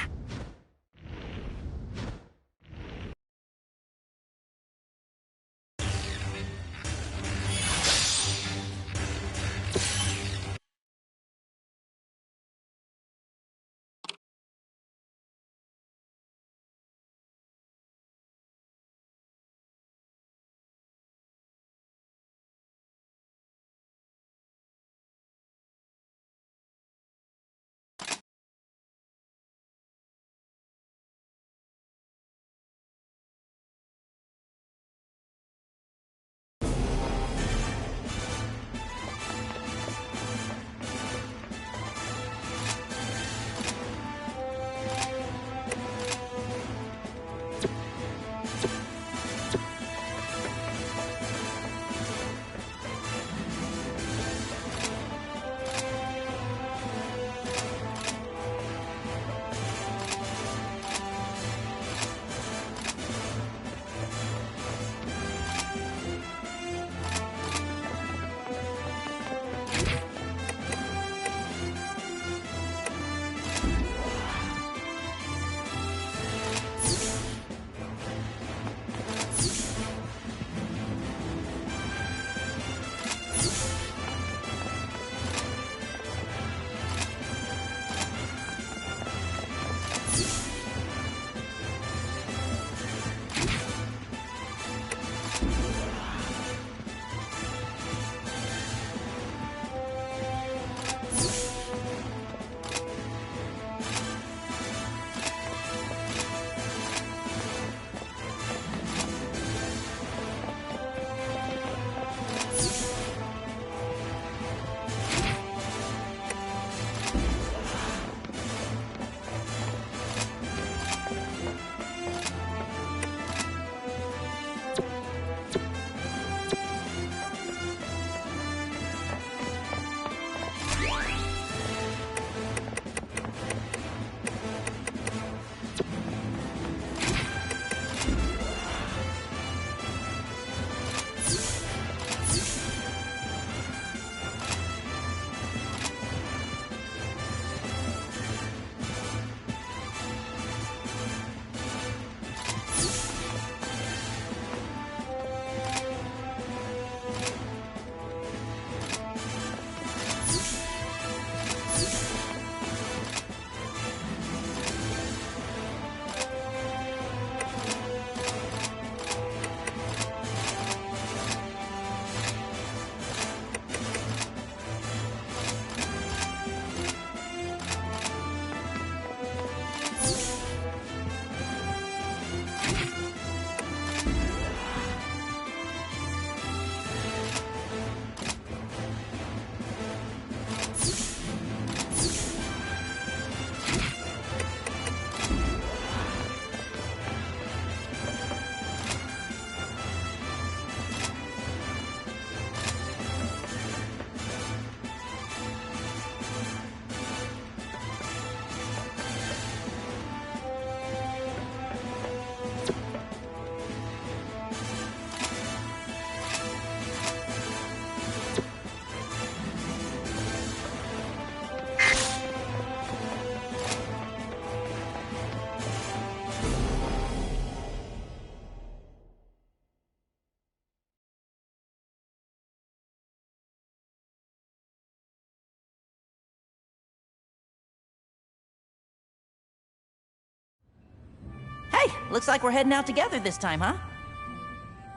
Looks like we're heading out together this time, huh?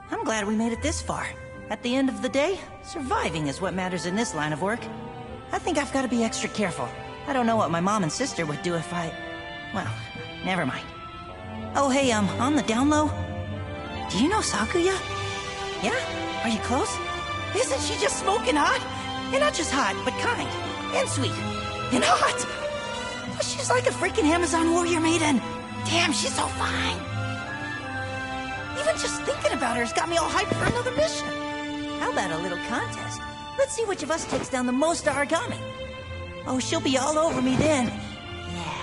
I'm glad we made it this far. At the end of the day, surviving is what matters in this line of work. I think I've got to be extra careful. I don't know what my mom and sister would do if I... Well, never mind. Oh, hey, on the down low, do you know Sakuya? Yeah? Are you close? Isn't she just smoking hot? And not just hot, but kind. And sweet. And hot! She's like a freaking Amazon warrior maiden. Damn, she's so fine. Even just thinking about her has got me all hyped for another mission. How about a little contest? Let's see which of us takes down the most Aragami. Oh, she'll be all over me then. Yeah.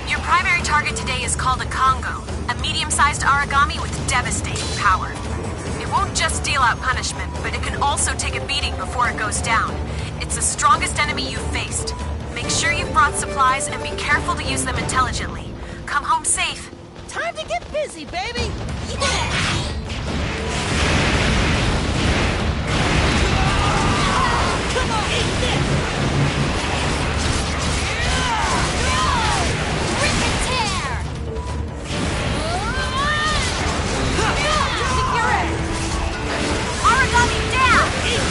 Your primary target today is called a Kongo, a medium-sized Aragami with devastating power. It won't just deal out punishment, but it can also take a beating before it goes down. It's the strongest enemy you've faced. Make sure you've brought supplies and be careful to use them intelligently. Come home safe. Time to get busy, baby! Yeah! Come on, eat this! Aragami down!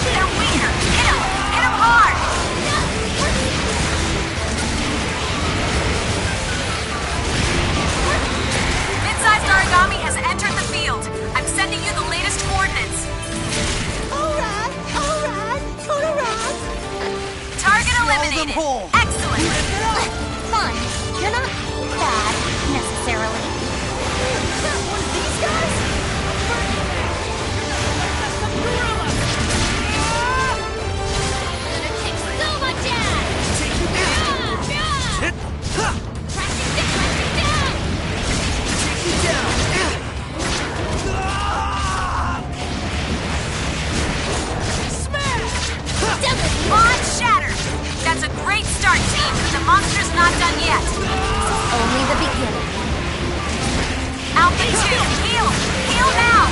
They're weaker! Hit him! Hit him hard! Mid-sized Aragami has entered the field. I'm sending you the latest coordinates. Alright! Alright! Target eliminated. Excellent! Fine. You're not bad, necessarily. Is that one of these guys? Launch shatter! That's a great start, team, but the monster's not done yet. Only the beginning. Alpha 2, heal! Heal now!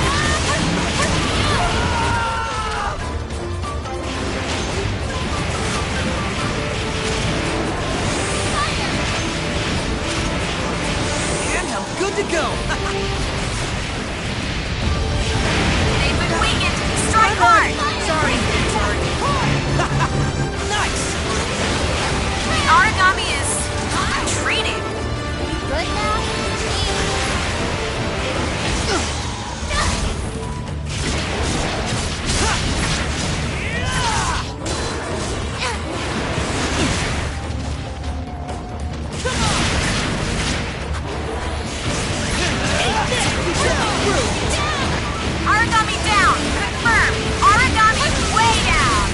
And I'm good to go! They've been weakened! Strike hard! Sorry. Nice! The Aragami is... retreating. Good now? Aragami down! Confirm! Aragami way down!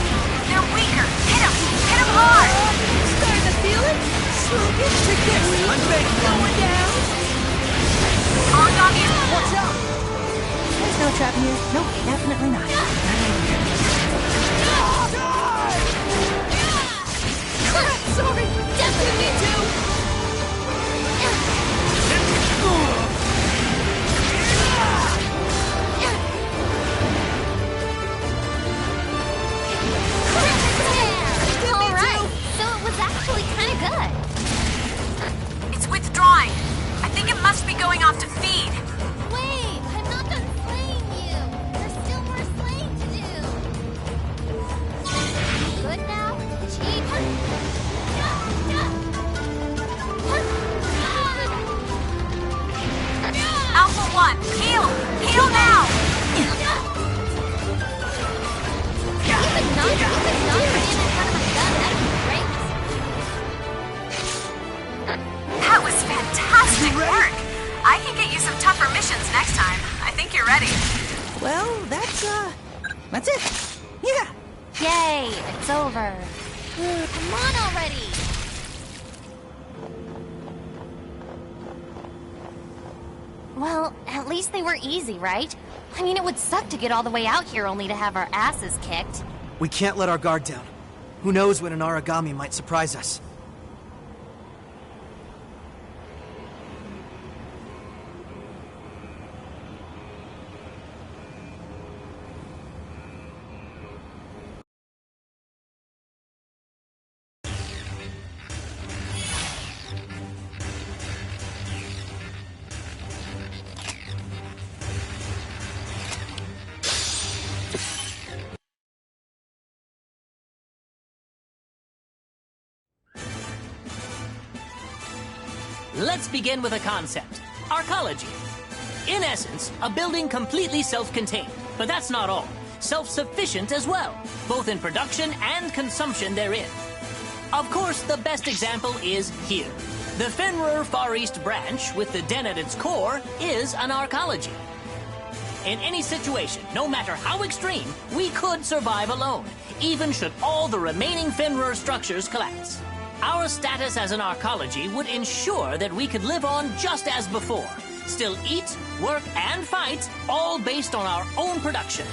They're weaker! Hit him! Hit him hard! Starting to feel it? Slogan, check this! I'm ready! Going down! Aragami is... Watch out! There's no trap here. Nope, definitely not. Crap, sorry! Definitely me too! Alright, so it was actually kind of good. It's withdrawing. I think it must be going off to feed. Wait, I'm not done slaying you. There's still more slaying to do. Good now? Chief? Alpha 1, heal! Heal now! Even not ran in front of a gun, that'd be great. That was fantastic work! I can get you some tougher missions next time. I think you're ready. Well, that's it. Yeah. Yay, it's over. Come on already! Well, at least they were easy, right? I mean, it would suck to get all the way out here only to have our asses kicked. We can't let our guard down. Who knows when an Aragami might surprise us? Let's begin with a concept, arcology. In essence, a building completely self-contained, but that's not all. Self-sufficient as well, both in production and consumption therein. Of course, the best example is here. The Fenrir Far East branch, with the den at its core, is an arcology. In any situation, no matter how extreme, we could survive alone, even should all the remaining Fenrir structures collapse. Our status as an arcology would ensure that we could live on just as before, still eat, work, and fight, all based on our own production.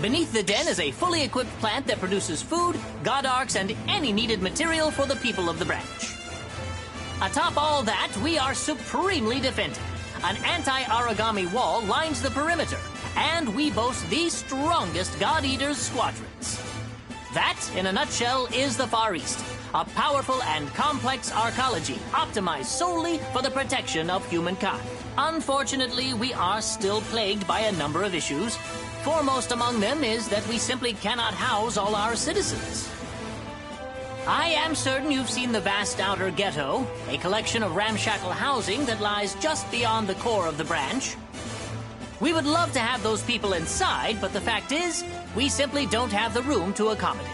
Beneath the den is a fully equipped plant that produces food, god arcs, and any needed material for the people of the branch. Atop all that, we are supremely defended. An anti-origami wall lines the perimeter, and we boast the strongest God Eaters squadrons. That, in a nutshell, is the Far East, a powerful and complex arcology optimized solely for the protection of humankind. Unfortunately, we are still plagued by a number of issues. Foremost among them is that we simply cannot house all our citizens. I am certain you've seen the vast outer ghetto, a collection of ramshackle housing that lies just beyond the core of the branch. We would love to have those people inside, but the fact is, we simply don't have the room to accommodate.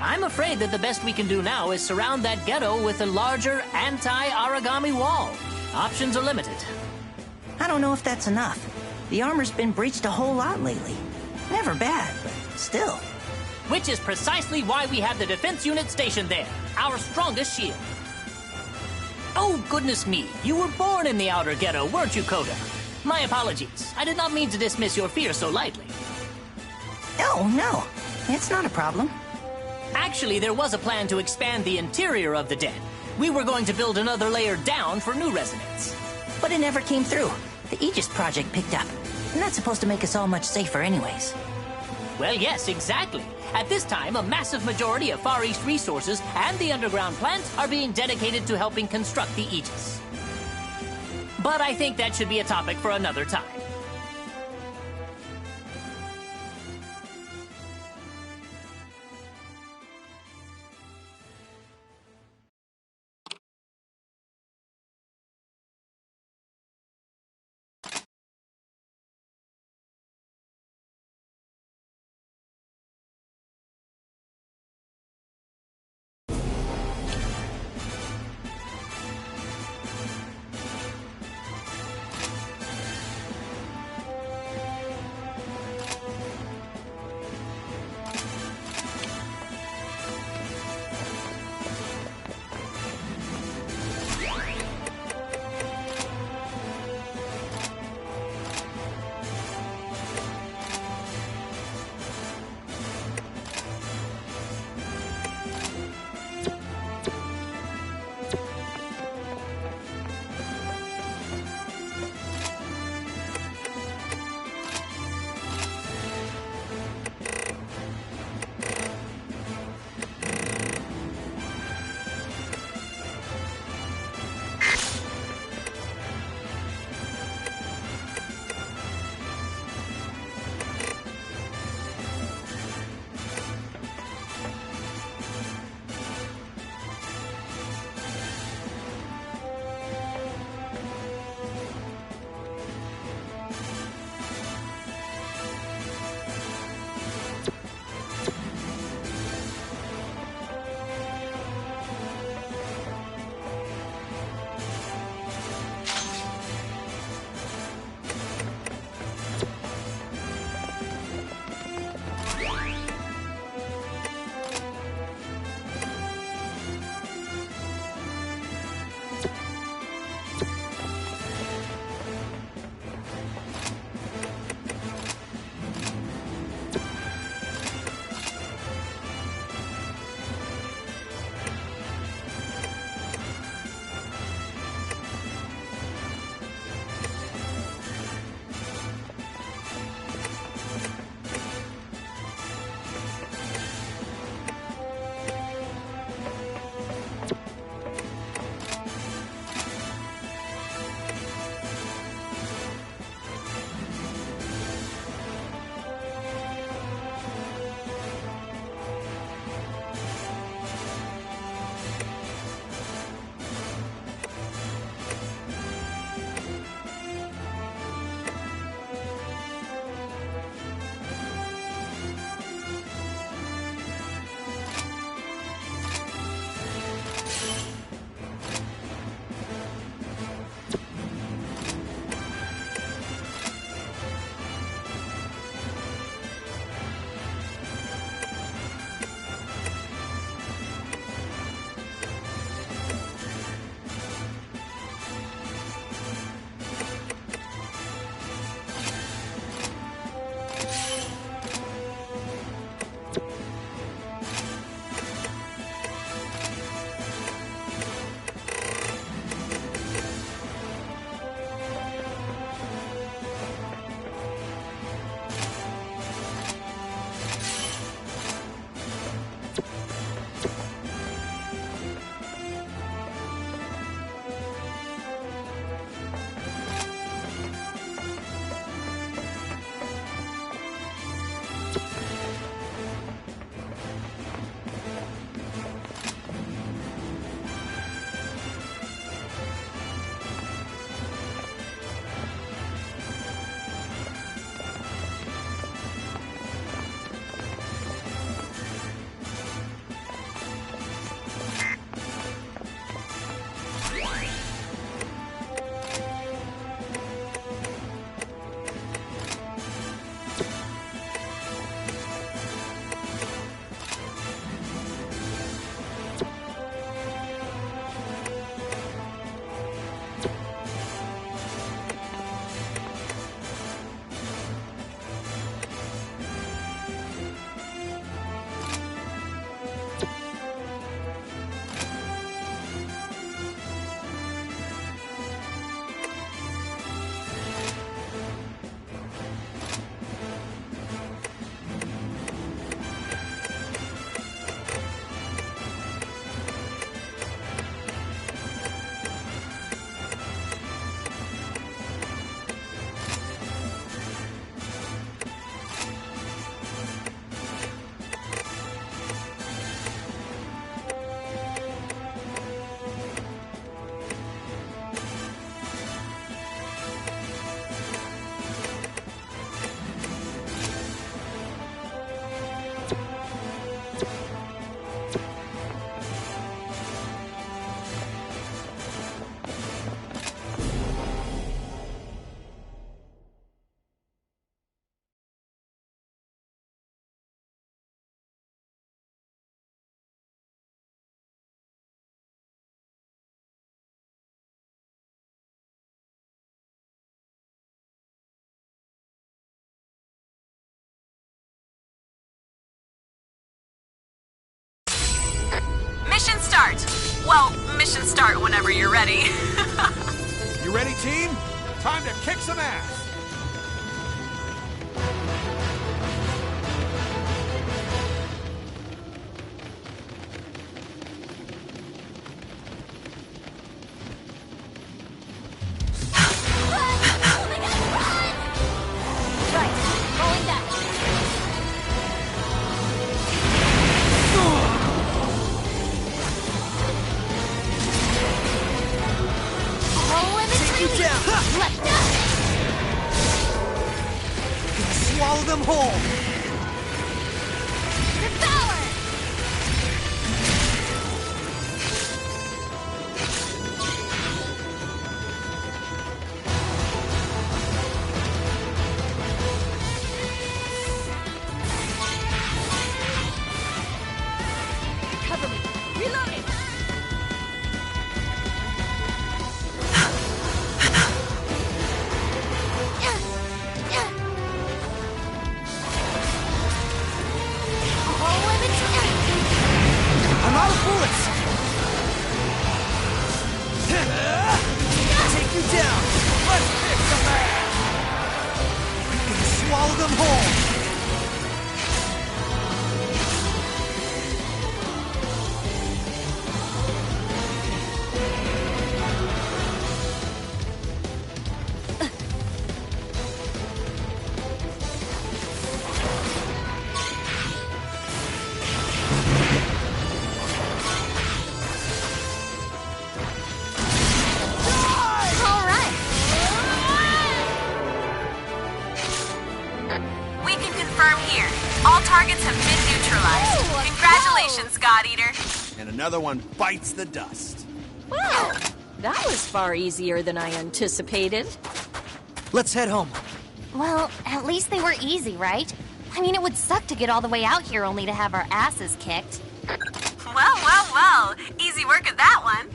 I'm afraid that the best we can do now is surround that ghetto with a larger anti-origami wall. Options are limited. I don't know if that's enough. The armor's been breached a whole lot lately. Never bad, but still. Which is precisely why we have the defense unit stationed there, our strongest shield. Oh, goodness me, you were born in the outer ghetto, weren't you, Coda? My apologies. I did not mean to dismiss your fear so lightly. No, it's not a problem. Actually, there was a plan to expand the interior of the den. We were going to build another layer down for new residents. But it never came through. The Aegis project picked up, and that's supposed to make us all much safer anyways. Well, yes, exactly. At this time, a massive majority of Far East resources and the underground plant are being dedicated to helping construct the Aegis. But I think that should be a topic for another time. Well, mission start whenever you're ready. You ready, team? Time to kick some ass! Swallow them whole! Devour! Cover me. Reloading. I'm out of bullets! Take you down! Let's kick some ass! We can swallow them whole! All targets have been neutralized. Congratulations, God Eater. And another one bites the dust. Well, that was far easier than I anticipated. Let's head home. Well, at least they were easy, right? I mean, it would suck to get all the way out here only to have our asses kicked. Well. Easy work at that one.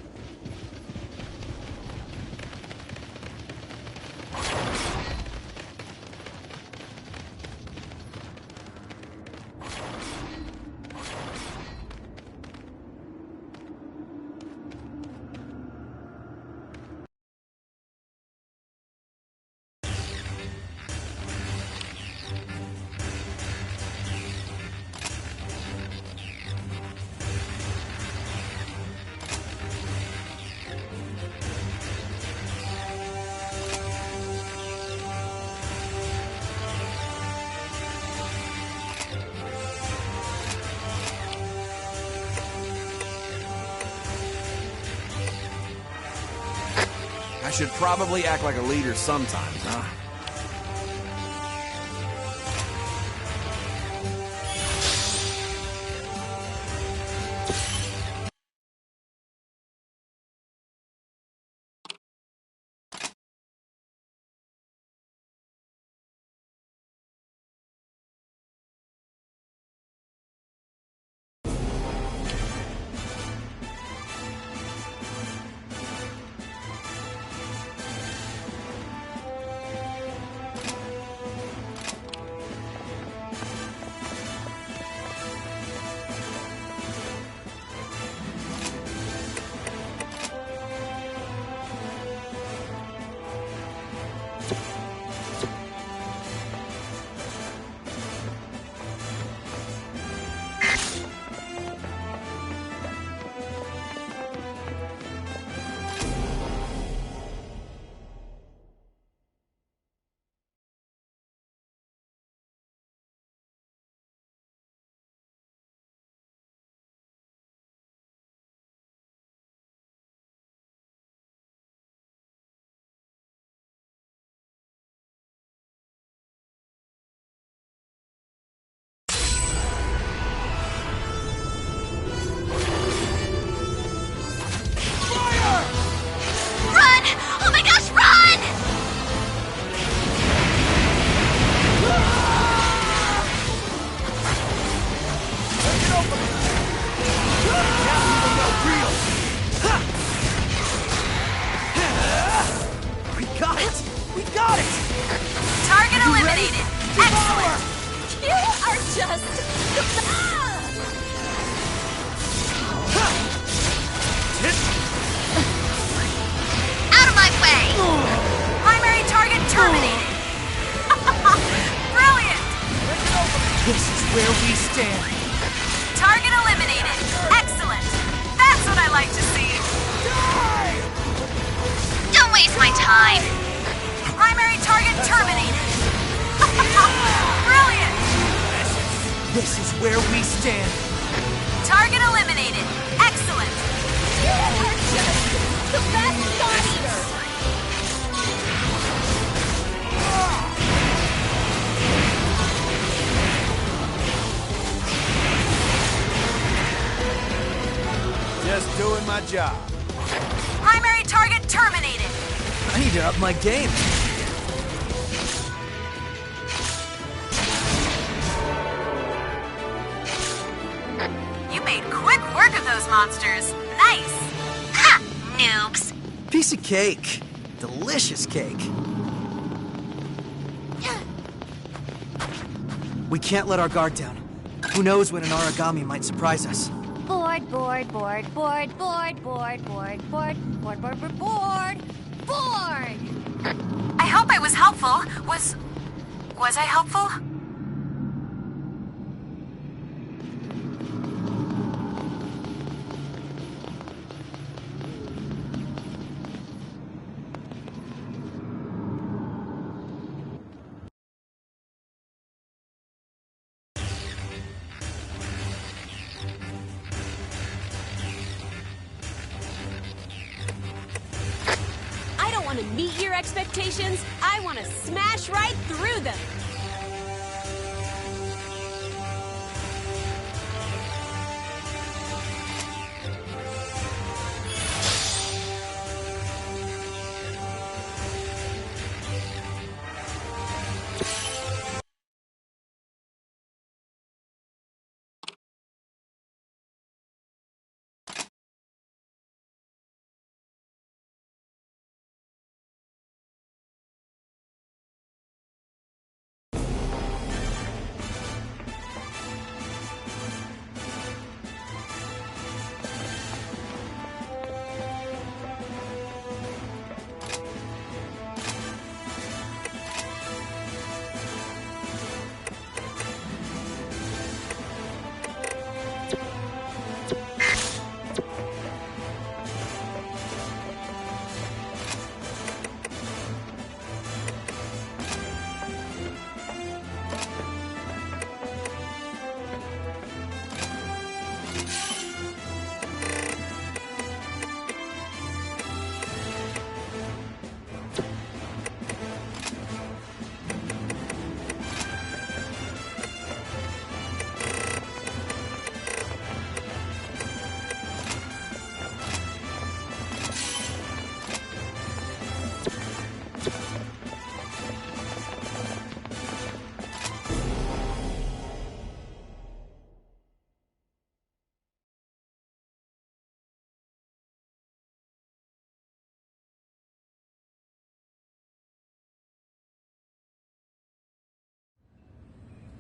I should probably act like a leader sometimes, huh? where we stand. Target eliminated. Excellent. That's what I like to see. Don't waste my time. Primary target terminated. Brilliant. This is where we stand. Target eliminated. Excellent. You are just the best God Eater. Just doing my job. Primary target terminated. I need to up my game. You made quick work of those monsters. Nice. Ha! Noobs. Piece of cake. Delicious cake. We can't let our guard down. Who knows when an Aragami might surprise us. Board, board, board, board, board, board, board, board, board, board, board, board, board. I hope I was helpful. Was I helpful? I don't want to meet your expectations. I want to smash right through them.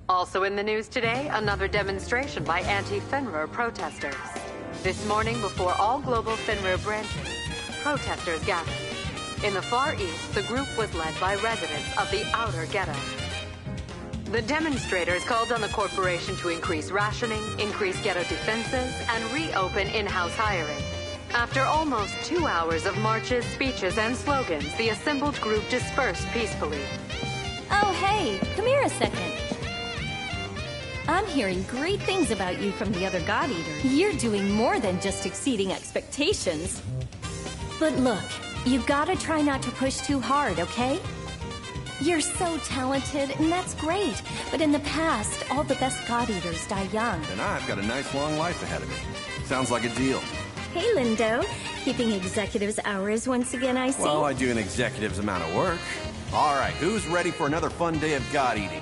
Also in the news today, another demonstration by anti-Fenrir protesters. This morning, before all global Fenrir branches, protesters gathered. In the Far East, the group was led by residents of the Outer Ghetto. The demonstrators called on the corporation to increase rationing, increase ghetto defenses, and reopen in-house hiring. After almost 2 hours of marches, speeches, and slogans, the assembled group dispersed peacefully. Oh, hey, come here a second. I'm hearing great things about you from the other God Eaters. You're doing more than just exceeding expectations. But look, you gotta try not to push too hard, okay? You're so talented, and that's great. But in the past, all the best God Eaters die young. And I've got a nice long life ahead of me. Sounds like a deal. Hey, Lindo. Keeping executives' hours once again, I see. Well, I do an executive's amount of work. All right, who's ready for another fun day of God eating?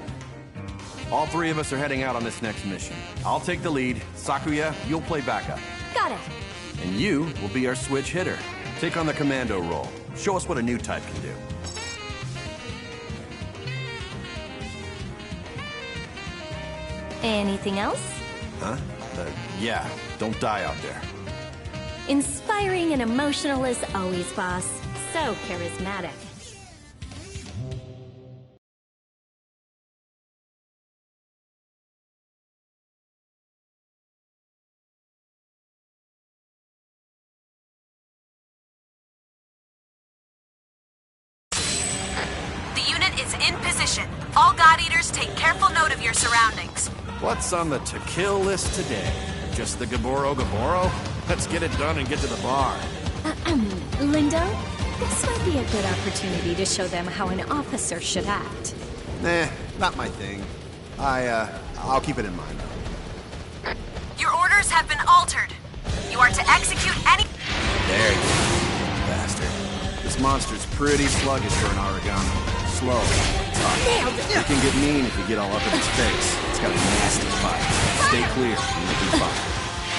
All three of us are heading out on this next mission. I'll take the lead. Sakuya, you'll play backup. Got it. And you will be our switch hitter. Take on the commando role. Show us what a new type can do. Anything else? Huh? Yeah, don't die out there. Inspiring and emotional as always, boss. So charismatic. All God Eaters, take careful note of your surroundings. What's on the to-kill list today? Just the Gaboro Gaboro? Let's get it done and get to the bar. Lindo, this might be a good opportunity to show them how an officer should act. Nah, not my thing. I'll keep it in mind, though. Your orders have been altered. You are to execute any... There you go, bastard. This monster's pretty sluggish for an origami. Slow, tough. Nailed it. It can get mean if you get all up in its face. It's got a nasty bite. Stay clear and you'll be fine.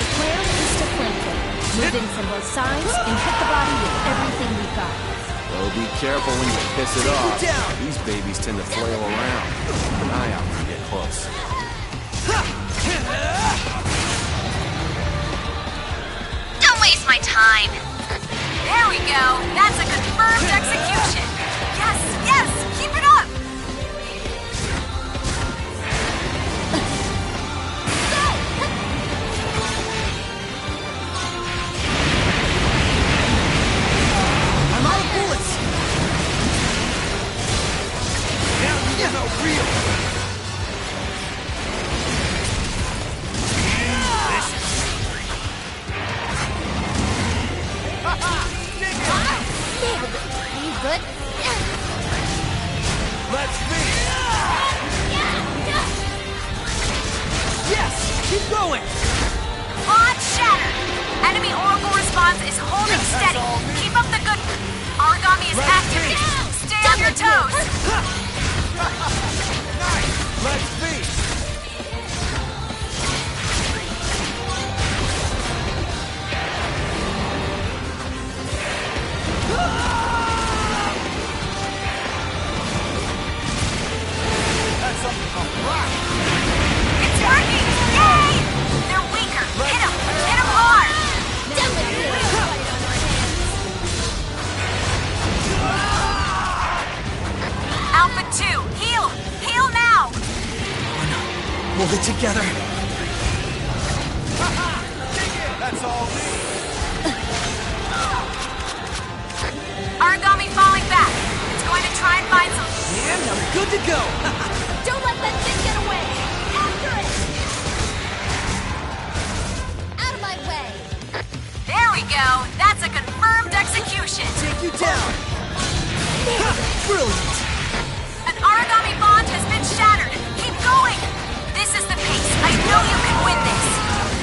The plan is to flank it. Move in from both sides and hit the body with everything we've got. Oh, be careful when you piss it off. These babies tend to flail around. Keep an eye out when you get close. Don't waste my time. There we go. That's a confirmed execution. Yes, yes, keep it up. I'm out of bullets! Now you know real! Nailed it. Are you good? Let's be! Yes! Keep going! Launch shattered. Enemy oracle response is holding steady. Keep up the good... Origami is activated. Stay on your toes. Nice! Let's be! That's a rock! It's working! Yay! They're weaker. Hit them! Hit them hard! Done with you. Alpha 2, heal! Heal now! Hold it together. That's all me! Origami falling back. It's going to try and find some... And I'm good to go. Don't let that thing get away. After it. Out of my way. There we go. That's a confirmed execution. Take you down. Brilliant. An origami bond has been shattered. Keep going. This is the pace. I know you can win this.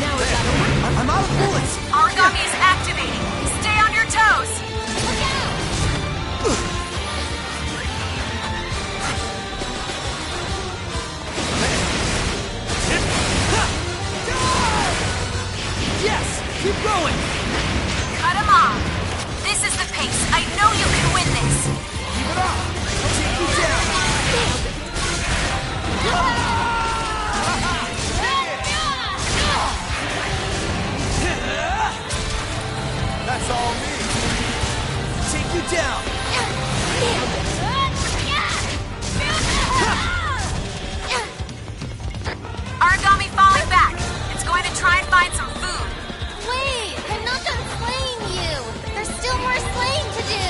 Now we gotta work. I'm out of bullets. Origami is activating. Stay on your toes. Look out. Yes! Keep going! Cut him off. This is the pace. I know you can win this. Keep it up! I'll take you down! That's all me! Take you down! Origami falling back. It's going to try and find some food. Wait, I'm not done slaying you. There's still more slaying to do.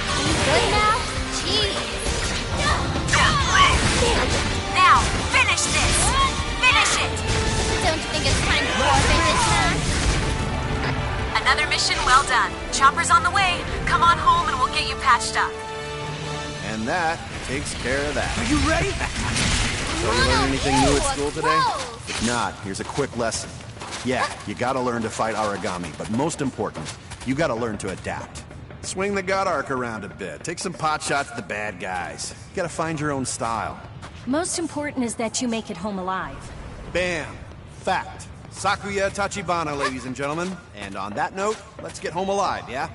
Are you good now? Jeez. Now, finish this. Finish it. Don't you think it's time to forfeit this match? Another mission well done. Chopper's on the way. Come on home and we'll get you patched up. And that takes care of that. Are you ready? So you learn anything new at school today? If not, here's a quick lesson. Yeah, you gotta learn to fight origami, but most important, you gotta learn to adapt. Swing the God Arc around a bit. Take some pot shots at the bad guys. You gotta find your own style. Most important is that you make it home alive. Bam! Fact. Sakuya Tachibana, ladies and gentlemen. And on that note, let's get home alive, yeah?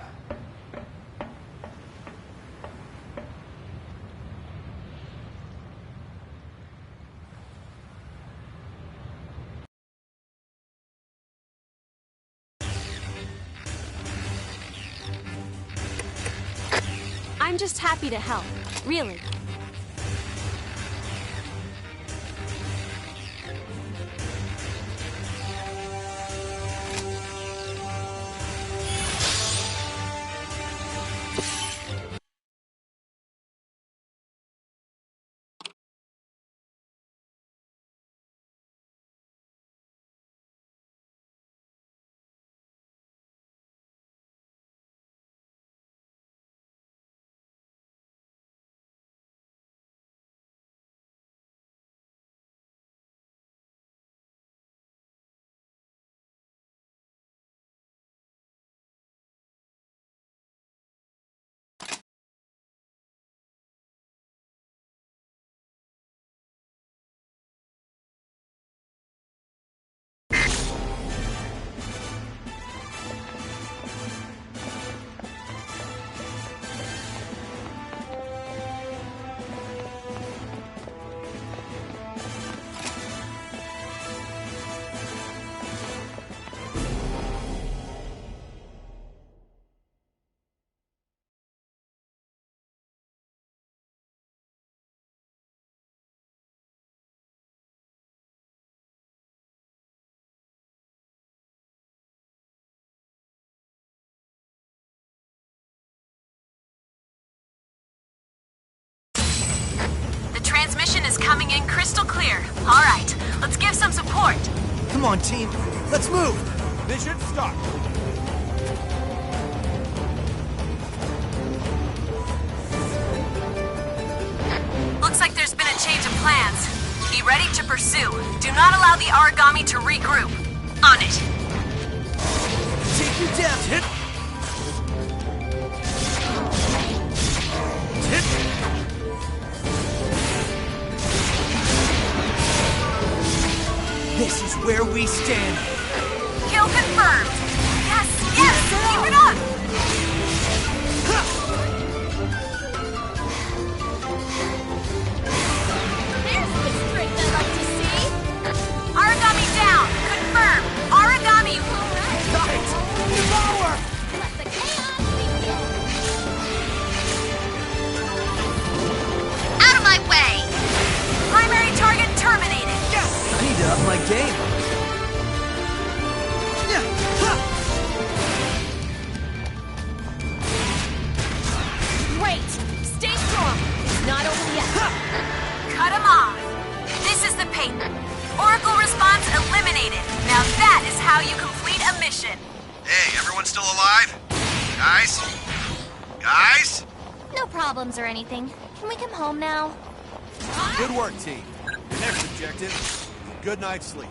I'm just happy to help. Really. coming in crystal clear. All right, let's give some support. Come on, team. Let's move. Mission start. Looks like there's been a change of plans. Be ready to pursue. Do not allow the Origami to regroup. On it. Take your depth. Hit. This is where we stand. Kill confirmed. Yes, yes, keep it up. There's the strength I like to see. Origami down. Confirm. Origami. Right. Devour. Let the chaos begin. Out of my way. Primary target terminated. I need to up my game. Great. Stay strong. It's not over yet. Cut him off. This is the Payton. Oracle response eliminated. Now that is how you complete a mission. Hey, everyone still alive? Guys? Guys? No problems or anything. Can we come home now? Good work, team. Your next objective, good night's sleep.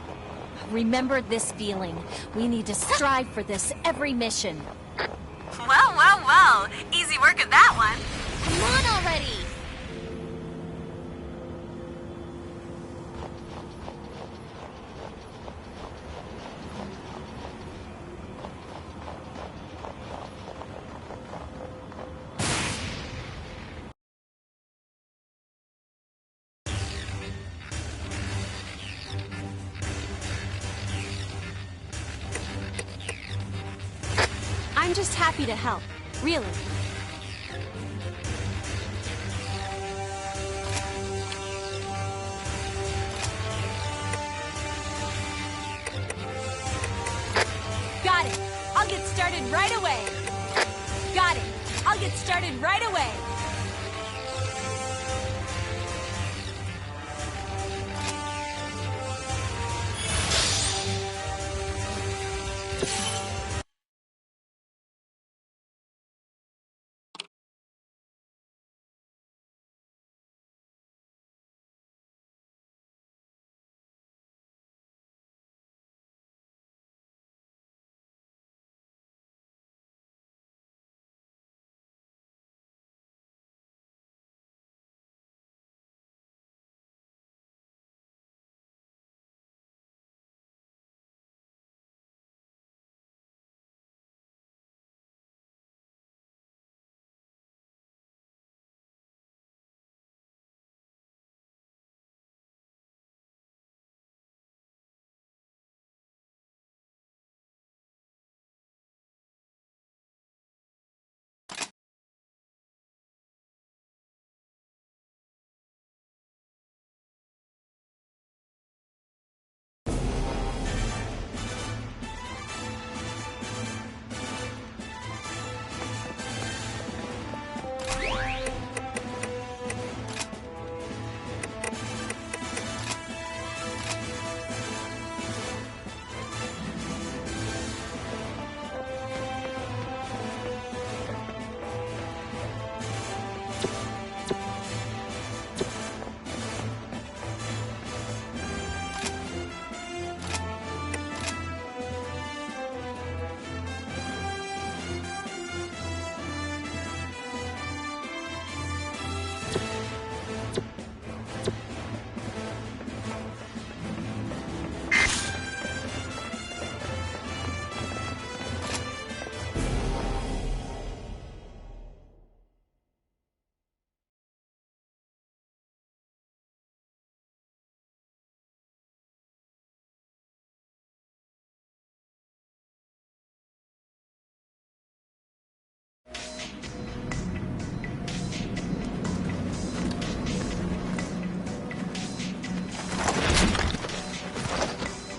Remember this feeling. We need to strive for this every mission. Well, well, well. Easy work of that one. Come on already. I'm just happy to help. Really. Got it. I'll get started right away. Got it. I'll get started right away.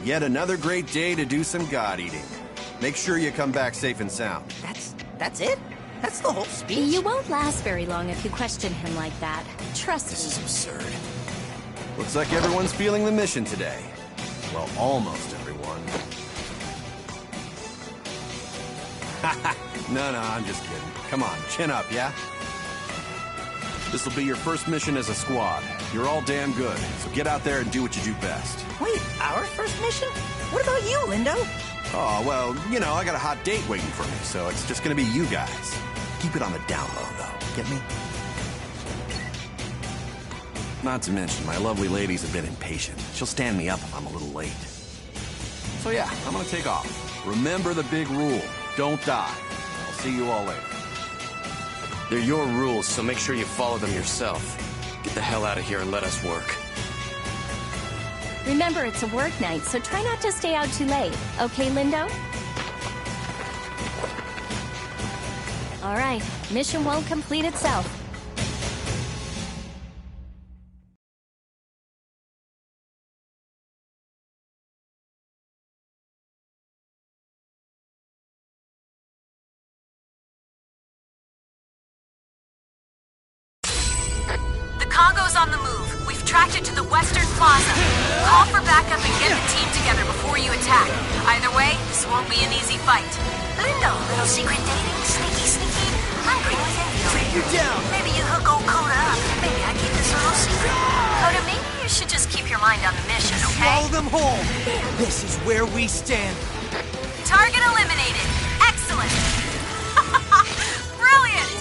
Yet another great day to do some god eating. Make sure you come back safe and sound. That's it? That's the whole speech? You won't last very long if you question him like that. Trust me. This is absurd. Looks like everyone's feeling the mission today. Well, almost everyone. No, I'm just kidding. Come on, chin up, yeah? This'll be your first mission as a squad. You're all damn good, so get out there and do what you do best. Wait, our first mission? What about you, Lindo? Oh, well, you know, I got a hot date waiting for me, so it's just gonna be you guys. Keep it on the down low, though. Get me? Not to mention, my lovely lady's a bit impatient. She'll stand me up if I'm a little late. So yeah, I'm gonna take off. Remember the big rule. Don't die. I'll see you all later. They're your rules, so make sure you follow them yourself. Get the hell out of here and let us work. Remember, it's a work night, so try not to stay out too late. Okay, Lindo? All right, mission won't complete itself. Congo's on the move. We've tracked it to the Western Plaza. Call for backup and get the team together before you attack. Either way, this won't be an easy fight. Lindo, little secret dating, sneaky. I'm green with envy. Take you down. Maybe you hook old Coda up. Maybe I keep this little secret. Coda, maybe you should just keep your mind on the mission, okay? Swallow them whole. This is where we stand. Target eliminated. Excellent. Brilliant.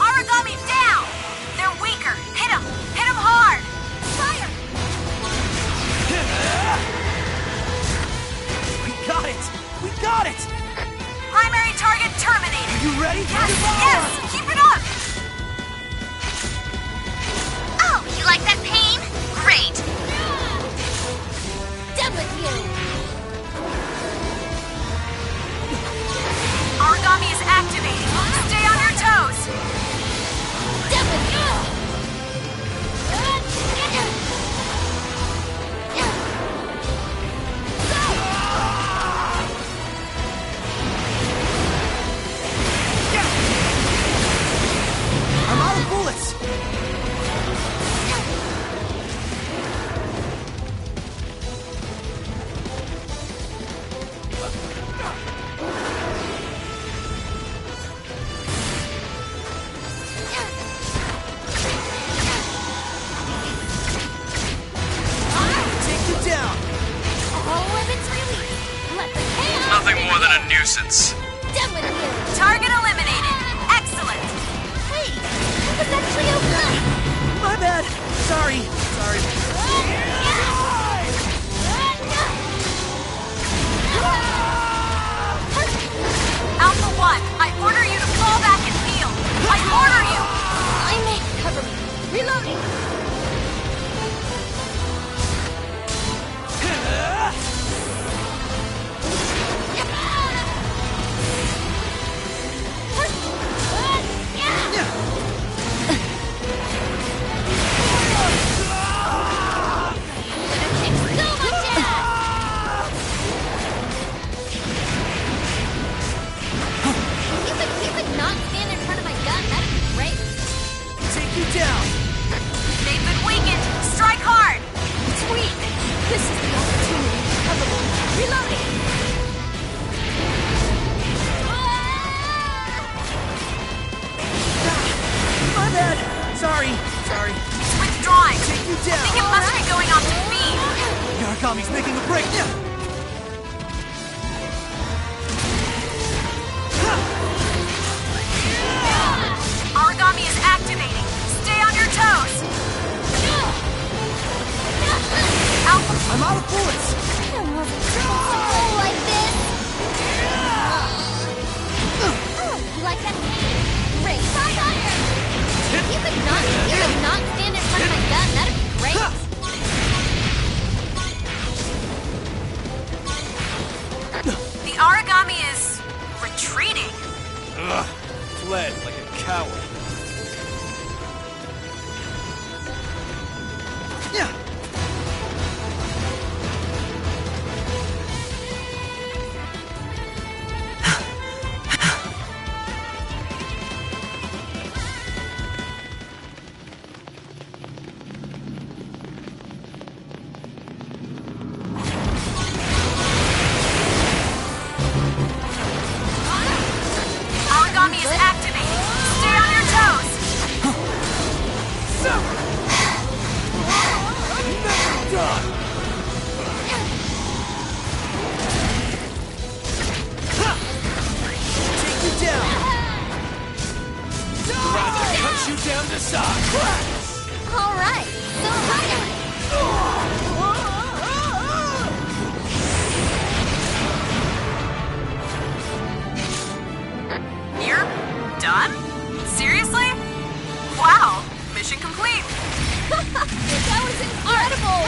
Origami down. They're weaker. Hit them. Hit them hard. Fire. We got it. We got it. Primary target terminated. Are you ready? Yes. Keep it up. Oh, you like that pain? Great. Done with you. Origami is activating. Stay on your toes. Done with you. I'm out of bullets. Nothing more than a nuisance. Done with you. Target eliminated. Excellent. Hey, that was actually okay. My bad. Sorry. Alpha 1, I order you to fall back and heal. I order you. I may cover me. Reloading. Down. They've been weakened. Strike hard. It's weak. This is the opportunity to cover me. Reloading. My bad. Sorry. It's withdrawing. Take you down. I think it must be going off to feed. Yaragami's making a break. Origami is activating. Stay on your toes. Alpha. I'm out of bullets. Like this. You like that? Great. You could not stand in front of my gun. That'd be great. The origami is retreating. Ugh. Fled like a coward. Yeah.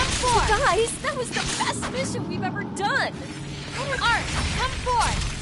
come forth! Guys, that was the best mission we've ever done! Art, come forth!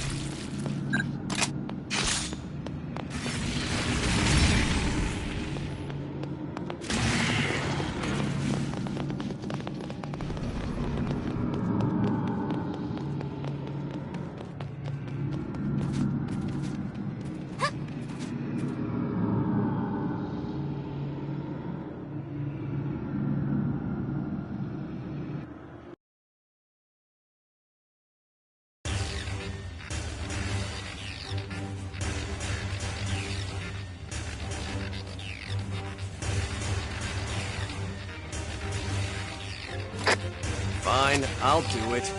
Fine, I'll do it.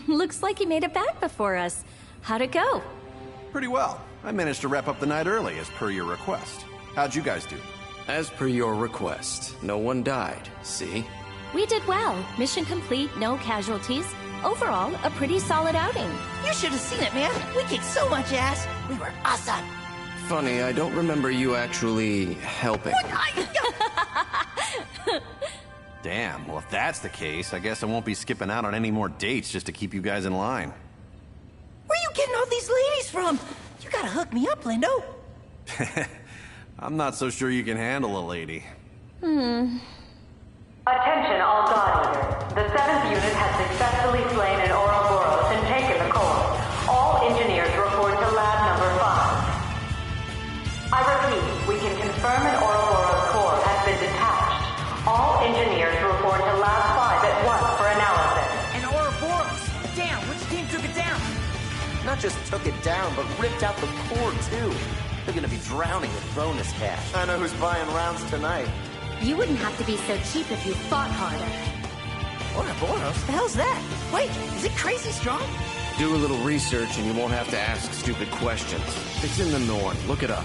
Looks like you made it back before us. How'd it go? Pretty well. I managed to wrap up the night early, as per your request. How'd you guys do? As per your request, no one died, see? We did well. Mission complete, no casualties. Overall, a pretty solid outing. You should have seen it, man. We kicked so much ass. We were awesome. Funny, I don't remember you actually helping. Damn, well if that's the case, I guess I won't be skipping out on any more dates just to keep you guys in line. Where you getting all these ladies from? You gotta hook me up, Lindo. I'm not so sure you can handle a lady. Attention all God Eaters. The 7th unit has successfully slain an Ouroboros and taken the core. All engineers report to lab number 5. I repeat, we can confirm an Ouroboros core has been detached. All engineers report to lab 5 at once for analysis. An Ouroboros! Damn, which team took it down? Not just took it down, but ripped out the core, too. They're gonna be drowning with bonus cash. I know who's buying rounds tonight. You wouldn't have to be so cheap if you fought harder. Ouroboros? The hell's that? Wait, is it crazy strong? Do a little research and you won't have to ask stupid questions. It's in the Norn. Look it up.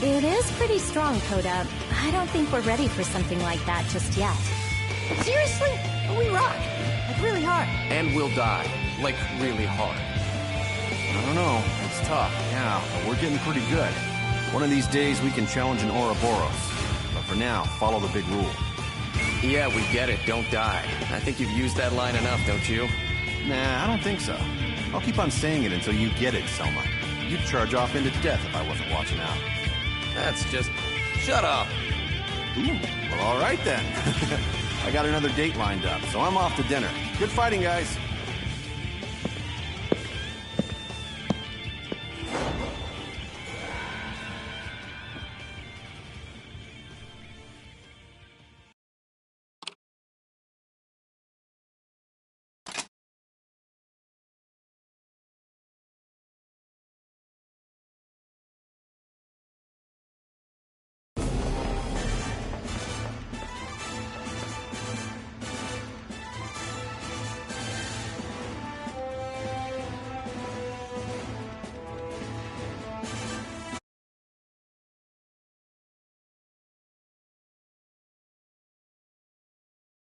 It is pretty strong, Coda. I don't think we're ready for something like that just yet. Seriously? We rock. Like really hard. And we'll die. Like really hard. I don't know. It's tough, yeah, but we're getting pretty good. One of these days we can challenge an Ouroboros. But for now, follow the big rule. Yeah, we get it. Don't die. I think you've used that line enough, don't you? Nah, I don't think so. I'll keep on saying it until you get it, Selma. You'd charge off into death if I wasn't watching out. That's just... Shut up! Ooh, well, all right then. I got another date lined up, so I'm off to dinner. Good fighting, guys.